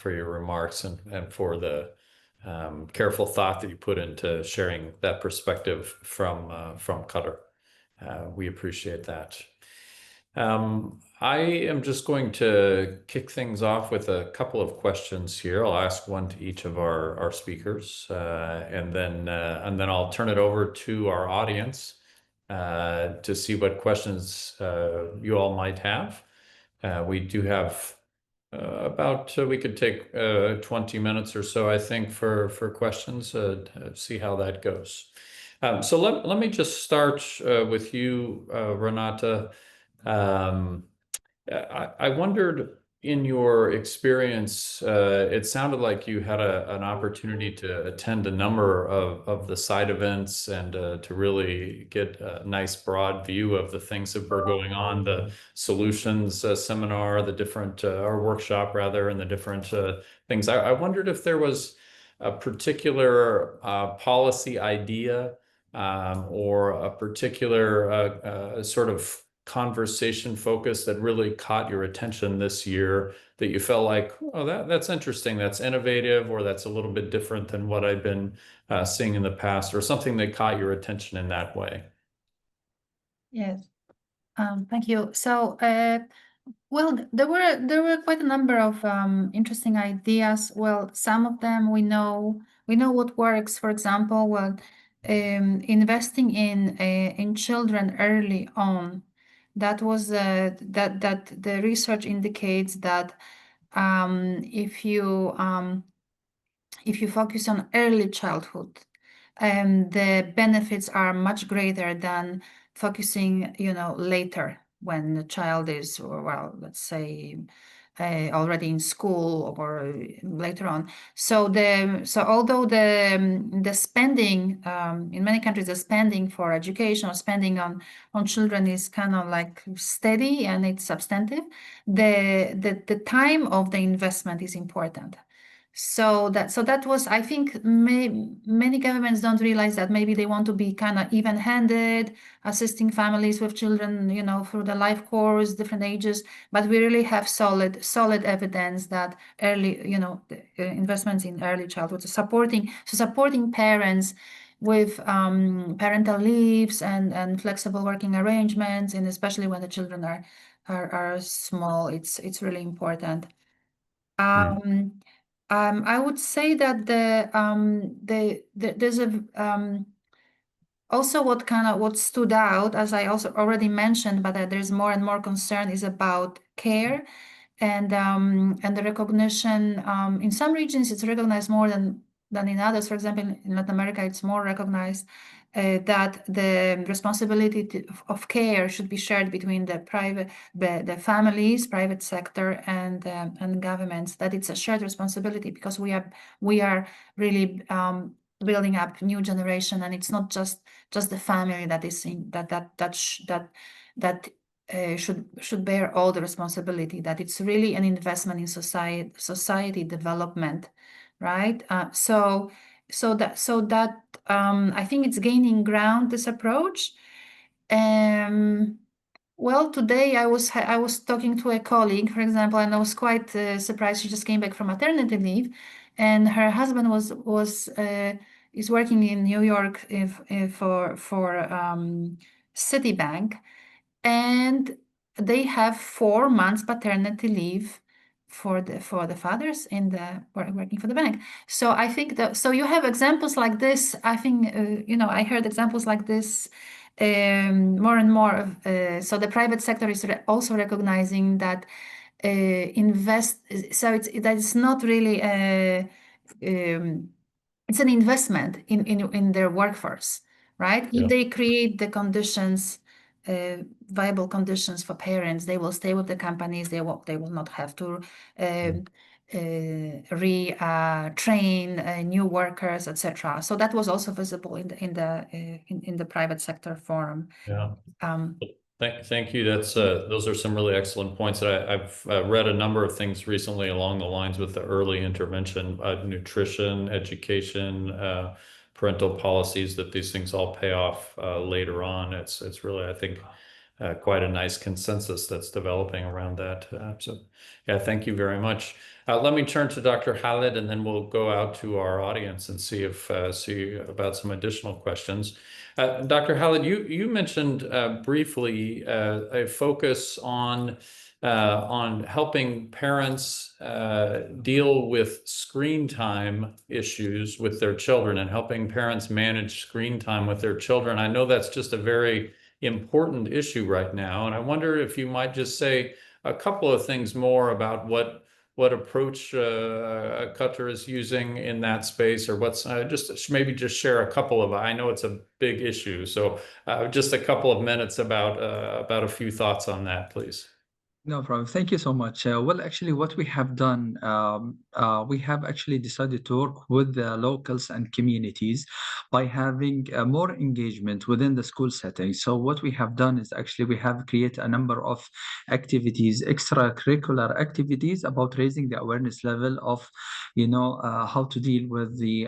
remarks and for the careful thought that you put into sharing that perspective from Qatar. We appreciate that. I am just going to kick things off with a couple of questions here. I'll ask one to each of our speakers, and then I'll turn it over to our audience to see what questions you all might have. We do have we could take 20 minutes or so, I think, for questions, see how that goes. So let me just start with you, Renata. I wondered, in your experience, it sounded like you had an opportunity to attend a number of the side events and to really get a nice broad view of the things that were going on, the solutions seminar, the different, or workshop rather, and the different things. I wondered if there was a particular policy idea or a particular sort of conversation focus that really caught your attention this year, that you felt like, oh, that's interesting, that's innovative, or that's a little bit different than what I've been seeing in the past, or something that caught your attention in that way? Yes, thank you. So, well, there were quite a number of interesting ideas. Well, some of them we know what works. For example, well, investing in children early on. That was that the research indicates that if you focus on early childhood, the benefits are much greater than focusing, later, when the child is, well, let's say, already in school or later on. So although the spending in many countries, the spending for education or spending on children is kind of like steady and it's substantive, the time of the investment is important. So that was, I think, many governments don't realize that maybe they want to be kind of even-handed, assisting families with children, you know, through the life course, different ages. But we really have solid evidence that early, you know, investments in early childhood, supporting parents with parental leaves and flexible working arrangements, and especially when the children are small, it's really important. I would say that there's also what stood out, as I also already mentioned, but there's more and more concern, is about care and the recognition. In some regions, it's recognized more than in others. For example, in Latin America, it's more recognized that the responsibility of care should be shared between the families, private sector, and governments. That it's a shared responsibility, because we are really building up new generation, and it's not just the family that is in that should bear all the responsibility. That it's really an investment in society development, right? So that I think it's gaining ground, this approach. Well, today I was talking to a colleague, for example, and I was quite surprised. She just came back from maternity leave, and her husband is working in New York for Citibank, and they have 4 months paternity leave for the fathers working for the bank. So I think so you have examples like this. I think you know, I heard examples like this more and more. So the private sector is also recognizing that it's not really it's an investment in their workforce, right? Yeah. If they create the conditions, viable conditions for parents, they will stay with the companies. They will not have to retrain new workers, etc. So that was also visible in the private sector forum. Yeah. Thank you. That's those are some really excellent points. That I've read a number of things recently along the lines with the early intervention, nutrition, education, parental policies, that these things all pay off later on. It's really, I think, quite a nice consensus that's developing around that. So yeah, thank you very much. Let me turn to Dr. Khalid, and then we'll go out to our audience and see about some additional questions. Dr. Khalid, you mentioned briefly a focus on helping parents deal with screen time issues with their children, and helping parents manage screen time with their children. I know that's just a very important issue right now, and I wonder if you might just say a couple of things more about what approach Qatar is using in that space, or what's maybe just share a couple of, I know it's a big issue, so just a couple of minutes about a few thoughts on that, please. No problem. Thank you so much. Well, actually, what we have done, we have actually decided to work with the locals and communities by having more engagement within the school setting. So what we have done is actually we have created a number of activities, extracurricular activities, about raising the awareness level of, you know, how to deal with the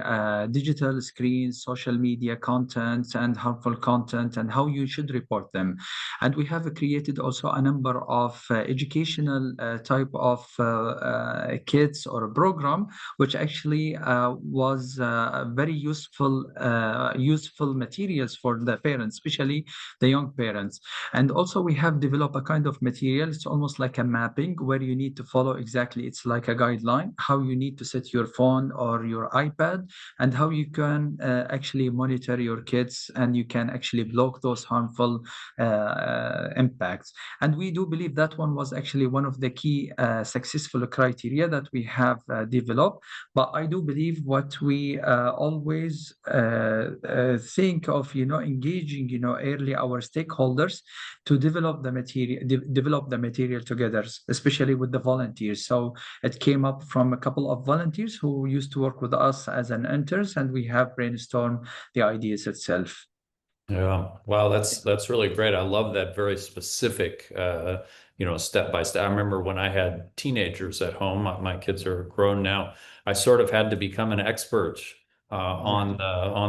digital screens, social media content, and harmful content, and how you should report them. And we have created also a number of educational type of kits or a program, which actually was very useful materials for the parents, especially the young parents. And also we have developed a kind of material. It's almost like a mapping where you need to follow exactly. It's like a guideline, how you need to set your phone or your iPad, and how you can actually monitor your kids, and you can actually block those harmful impacts. And we do believe that one was actually one of the key successful criteria that we have developed. But I do believe what we always think of, you know, engaging, you know, early our stakeholders to develop the material together, especially with the volunteers. So it came up from a couple of volunteers who used to work with us as an interns, and we have brainstormed the ideas itself. Yeah, wow, that's really great. I love that very specific step by step. I remember when I had teenagers at home, my kids are grown now, I sort of had to become an expert on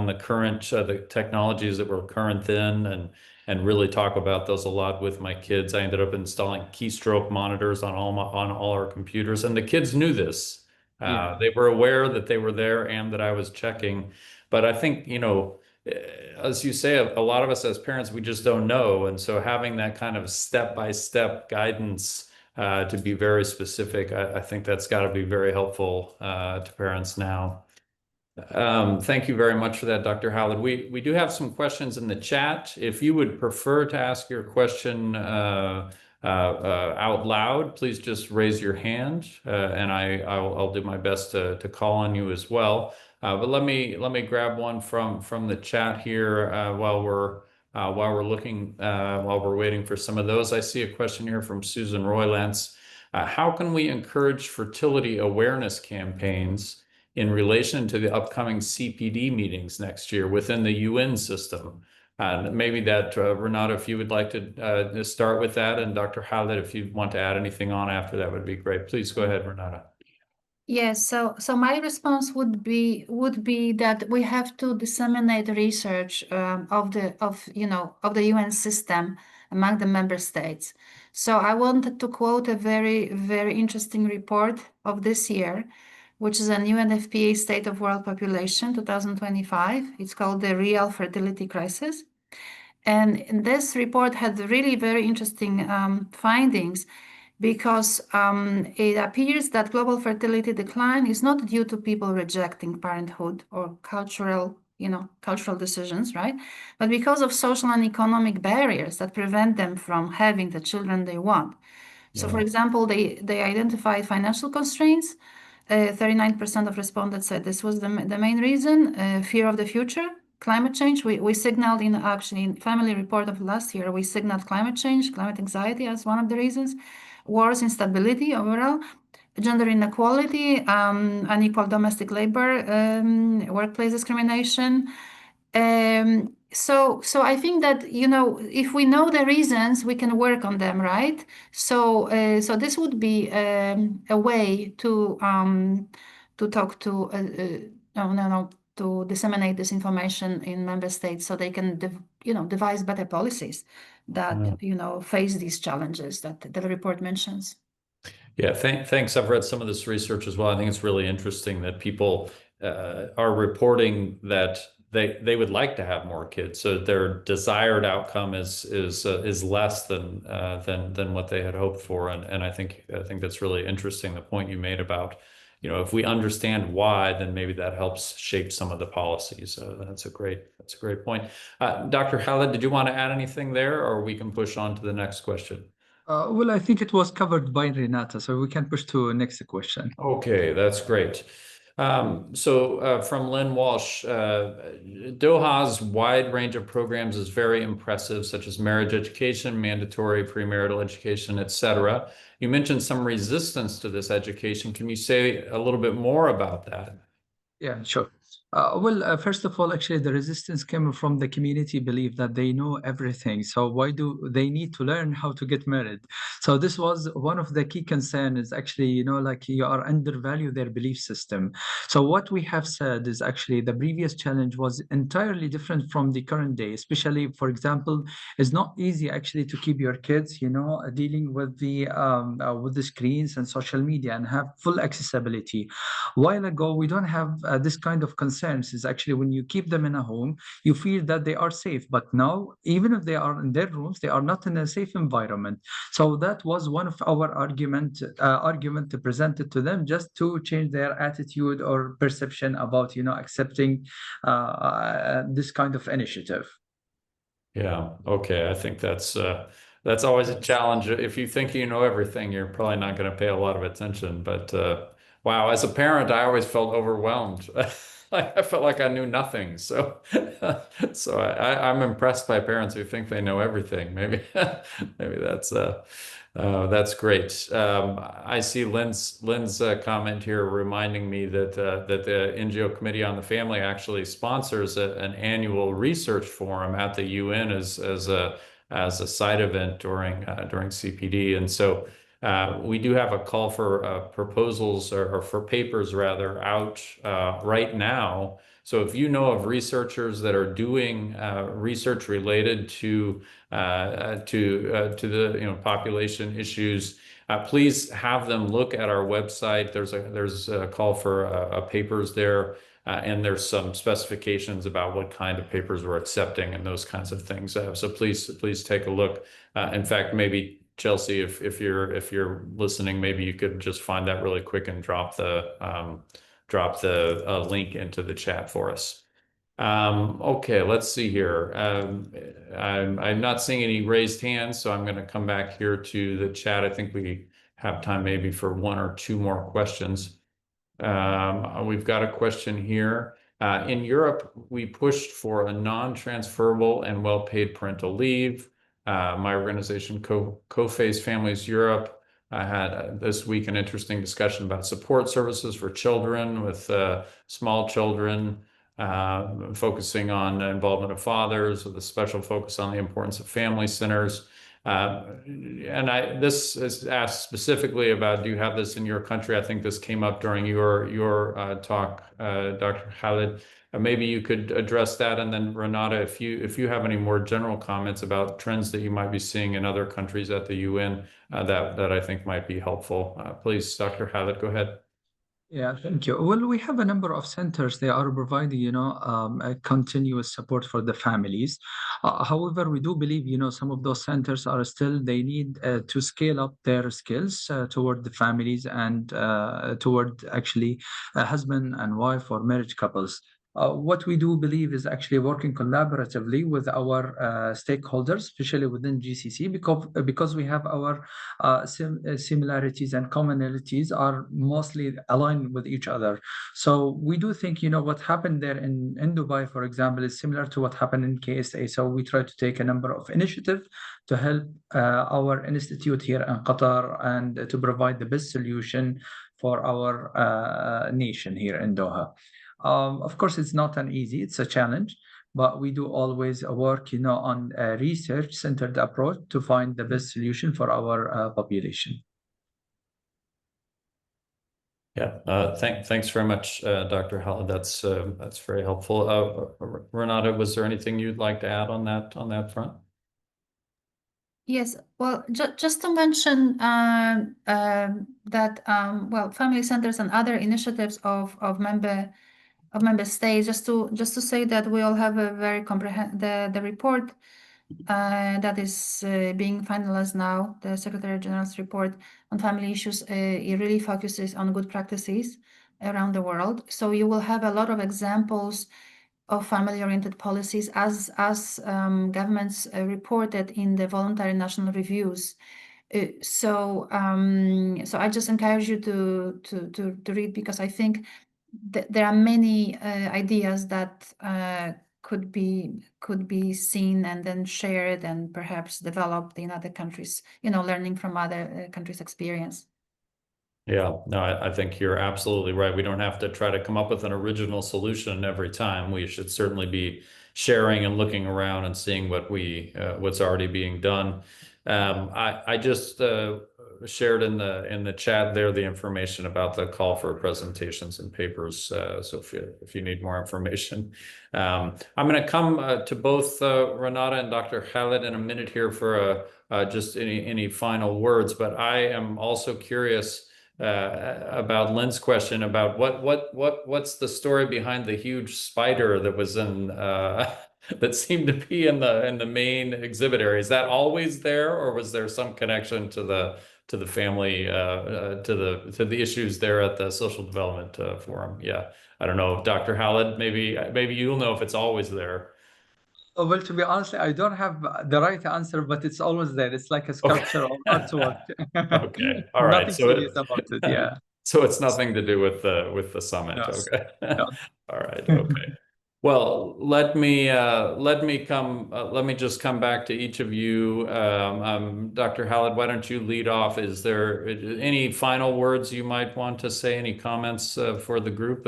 the current the technologies that were current then, and really talk about those a lot with my kids. I ended up installing keystroke monitors on all our computers, and the kids knew this. They were aware that they were there and that I was checking. But I think, as you say, a lot of us as parents, we just don't know. And so having that kind of step-by-step guidance to be very specific, I think that's got to be very helpful to parents now. Thank you very much for that, Dr. Khalid. We do have some questions in the chat. If you would prefer to ask your question out loud, please just raise your hand, and I'll do my best to call on you as well. But let me grab one from the chat here while we're waiting for some of those. I see a question here from Susan Roylance. How can we encourage fertility awareness campaigns in relation to the upcoming CPD meetings next year within the UN system? Maybe that, Renata, if you would like to start with that, and Dr. Khalid, if you want to add anything on after that would be great. Please go ahead, Renata. Yes, so my response would be that we have to disseminate research of the UN system among the member states. So I wanted to quote a very, very interesting report of this year, which is a UNFPA State of World Population 2025. It's called the Real Fertility Crisis. And this report had really very interesting findings, because it appears that global fertility decline is not due to people rejecting parenthood or cultural decisions, right? But because of social and economic barriers that prevent them from having the children they want. So, for example, they identified financial constraints. 39% of respondents said this was the main reason. Fear of the future, climate change. We signaled in family report of last year, we signaled climate change, climate anxiety as one of the reasons. Wars, instability overall, gender inequality, unequal domestic labor, workplace discrimination. So I think that, if we know the reasons, we can work on them, right? So this would be a way to talk to to disseminate this information in member states, so they can devise better policies that face these challenges that the report mentions. Yeah, thanks. I've read some of this research as well. I think it's really interesting that people are reporting that they would like to have more kids, so their desired outcome is less than what they had hoped for, and I think that's really interesting. The point you made about, if we understand why, then maybe that helps shape some of the policies. That's a great point. Dr. Khalid, did you want to add anything there, or we can push on to the next question? Well, I think it was covered by Renata, so we can push to the next question. Okay, that's great. So from Lynn Walsh, Doha's wide range of programs is very impressive, such as marriage education, mandatory premarital education, etc. You mentioned some resistance to this education. Can you say a little bit more about that? Yeah, sure. Well, first of all, actually, the resistance came from the community belief that they know everything. So why do they need to learn how to get married? So this was one of the key concerns, actually, you are undervalue their belief system. So what we have said is actually the previous challenge was entirely different from the current day, especially, for example, it's not easy actually to keep your kids, dealing with the screens and social media and have full accessibility. While ago, we don't have this kind of concerns. Is actually when you keep them in a home, you feel that they are safe. But now, even if they are in their rooms, they are not in a safe environment. So that was one of our argument presented to them, just to change their attitude or perception about accepting this kind of initiative. Yeah. Okay. I think that's always a challenge. If you think you know everything, you're probably not going to pay a lot of attention. But wow, as a parent, I always felt overwhelmed. I felt like I knew nothing. So I'm impressed by parents who think they know everything. Maybe that's great. I see Lynn's comment here reminding me that the NGO Committee on the Family actually sponsors an annual research forum at the UN as as a side event during CPD. And so we do have a call for proposals or for papers rather out right now. So if you know of researchers that are doing research related to the population issues, please have them look at our website. There's a call for papers there. And there's some specifications about what kind of papers we're accepting and those kinds of things. So please take a look. In fact, maybe Chelsea, if you're listening, maybe you could just find that really quick and drop the link into the chat for us. Okay, let's see here. I'm not seeing any raised hands, so I'm going to come back here to the chat. I think we have time maybe for one or two more questions. We've got a question here. In Europe, we pushed for a non-transferable and well-paid parental leave. My organization, Co-Phase Families Europe, had this week an interesting discussion about support services for children with small children, focusing on involvement of fathers with a special focus on the importance of family centers. And this is asked specifically about, do you have this in your country? I think this came up during your talk, Dr. Khalid. Maybe you could address that, and then Renata, if you have any more general comments about trends that you might be seeing in other countries at the UN, that I think might be helpful. Please, Dr. Khalid, go ahead. Yeah, thank you. Well, we have a number of centers. They are providing, a continuous support for the families. However, we do believe, some of those centers are still, they need to scale up their skills toward the families and toward actually a husband and wife or marriage couples. What we do believe is actually working collaboratively with our stakeholders, especially within GCC, because we have our similarities and commonalities are mostly aligned with each other. So we do think, what happened there in Dubai, for example, is similar to what happened in KSA. So we try to take a number of initiatives to help our institute here in Qatar and to provide the best solution for our nation here in Doha. Of course, it's not an easy, it's a challenge, but we do always work, on a research-centered approach to find the best solution for our population. Yeah, thanks very much, Dr. Khalid. That's very helpful. Renata, was there anything you'd like to add on that front? Yes, well, just to mention that family centers and other initiatives of member states, just to say that we all have a very the report that is being finalized now, the Secretary General's report on family issues. It really focuses on good practices around the world. So you will have a lot of examples of family-oriented policies as governments reported in the voluntary national reviews. So I just encourage you to read, because I think there are many ideas that could be seen and then shared and perhaps developed in other countries, learning from other countries' experience. Yeah, no, I think you're absolutely right. We don't have to try to come up with an original solution every time. We should certainly be sharing and looking around and seeing what's already being done. I just shared in the chat there the information about the call for presentations and papers. So if you need more information, I'm going to come to both Renata and Dr. Khalid in a minute here for just any final words. But I am also curious about Lynn's question about what's the story behind the huge spider that was in that seemed to be in the main exhibit area. Is that always there, or was there some connection to the family to the issues there at the Social Development Forum? Yeah, I don't know, Dr. Khalid, maybe you'll know if it's always there. Oh, well, to be honest, I don't have the right answer, but it's always there. It's like a sculpture or artwork. Okay, all right. Nothing serious about it. Yeah. So it's nothing to do with the summit. No. Okay. No. All right. Okay. Well, let me just come back to each of you. Dr. Khalid, why don't you lead off? Is there any final words you might want to say? Any comments for the group?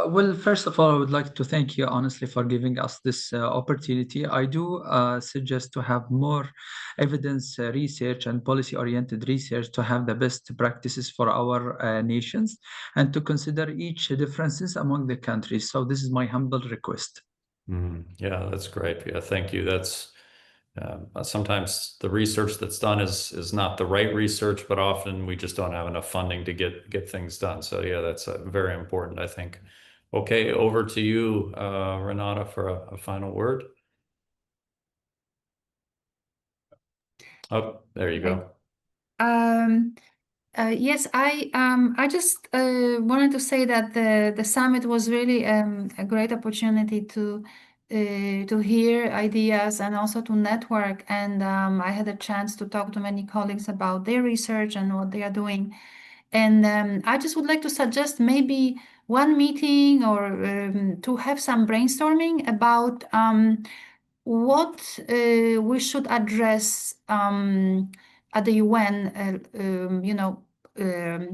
Well, first of all, I would like to thank you honestly for giving us this opportunity. I do suggest to have more evidence research and policy-oriented research to have the best practices for our nations and to consider each differences among the countries. So this is my humble request. Yeah, that's great. Yeah, thank you. That's sometimes the research that's done is not the right research, but often we just don't have enough funding to get things done. So yeah, that's very important, I think. Okay, over to you, Renata, for a final word. Oh, there you go. Yes, I just wanted to say that the summit was really a great opportunity to hear ideas and also to network. And I had a chance to talk to many colleagues about their research and what they are doing. And I just would like to suggest maybe one meeting or to have some brainstorming about what we should address at the UN,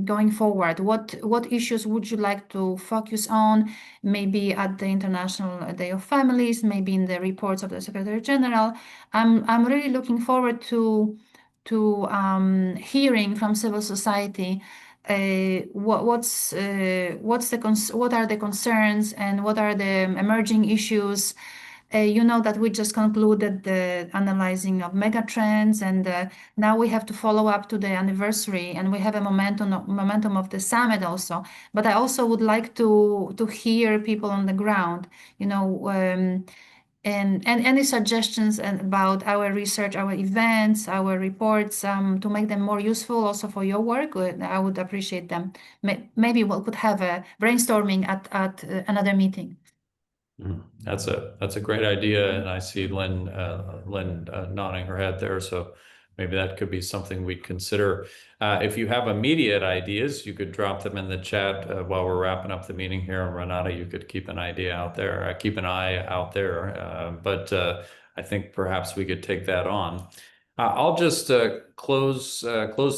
going forward. What issues would you like to focus on? Maybe at the International Day of Families, maybe in the reports of the Secretary General. I'm really looking forward to hearing from civil society what are the concerns and what are the emerging issues. You know that we just concluded the analyzing of megatrends, and now we have to follow up to the anniversary, and we have a momentum of the summit also. But I also would like to hear people on the ground, and any suggestions about our research, our events, our reports, to make them more useful also for your work. I would appreciate them. Maybe we could have a brainstorming at another meeting. That's a great idea, and I see Lynn nodding her head there. So maybe that could be something we'd consider. If you have immediate ideas, you could drop them in the chat while we're wrapping up the meeting here. And Renata, you could keep an idea out there, keep an eye out there. But I think perhaps we could take that on. I'll just close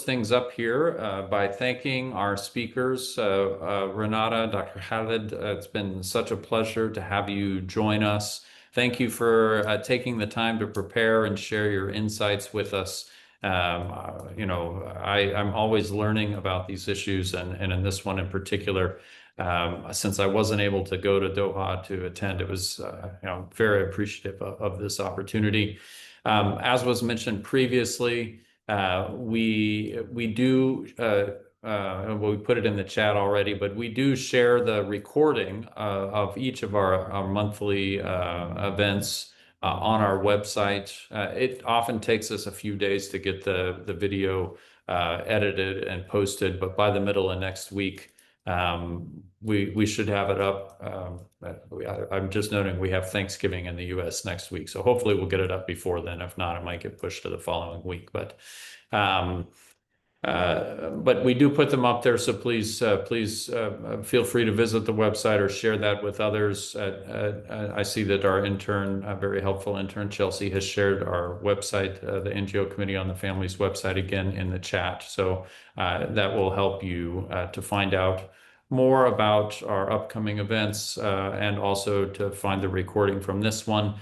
things up here by thanking our speakers, Renata, Dr. Khalid. It's been such a pleasure to have you join us. Thank you for taking the time to prepare and share your insights with us. I'm always learning about these issues, and in this one in particular, since I wasn't able to go to Doha to attend, it was very appreciative of this opportunity. As was mentioned previously, we do, we put it in the chat already, but we do share the recording of each of our monthly events on our website. It often takes us a few days to get the video edited and posted, but by the middle of next week, we should have it up. I'm just noting we have Thanksgiving in the US next week, so hopefully we'll get it up before then. If not, it might get pushed to the following week. But we do put them up there, so please feel free to visit the website or share that with others. I see that our intern, very helpful intern, Chelsea, has shared our website, the NGO Committee on the Family's website, again in the chat. So that will help you to find out more about our upcoming events and also to find the recording from this one.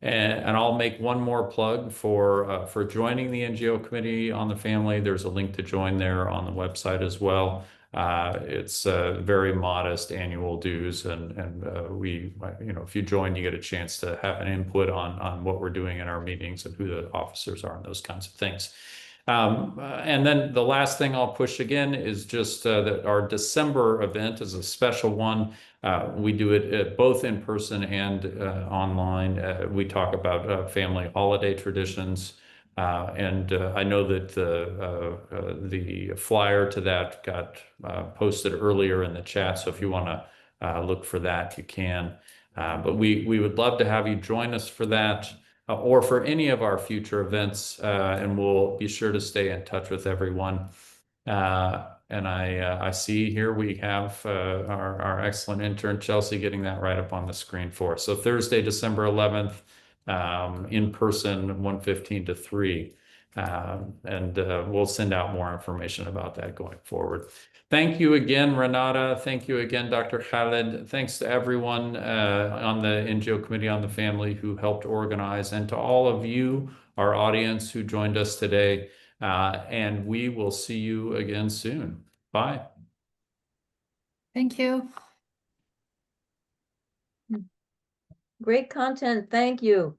And I'll make one more plug for joining the NGO Committee on the Family. There's a link to join there on the website as well. It's very modest annual dues, and if you join, you get a chance to have an input on what we're doing in our meetings and who the officers are and those kinds of things. And then the last thing I'll push again is just that our December event is a special one. We do it both in person and online. We talk about family holiday traditions. And I know that the flyer to that got posted earlier in the chat. So if you want to look for that, you can. But we would love to have you join us for that. Or for any of our future events, and we'll be sure to stay in touch with everyone. And I see here we have our excellent intern, Chelsea, getting that right up on the screen for us. So Thursday, December 11th, in person, 1:15 to 3. And we'll send out more information about that going forward. Thank you again, Renata. Thank you again, Dr. Khalid. Thanks to everyone on the NGO Committee on the Family who helped organize, and to all of you, our audience, who joined us today. And we will see you again soon. Bye. Thank you. Great content. Thank you.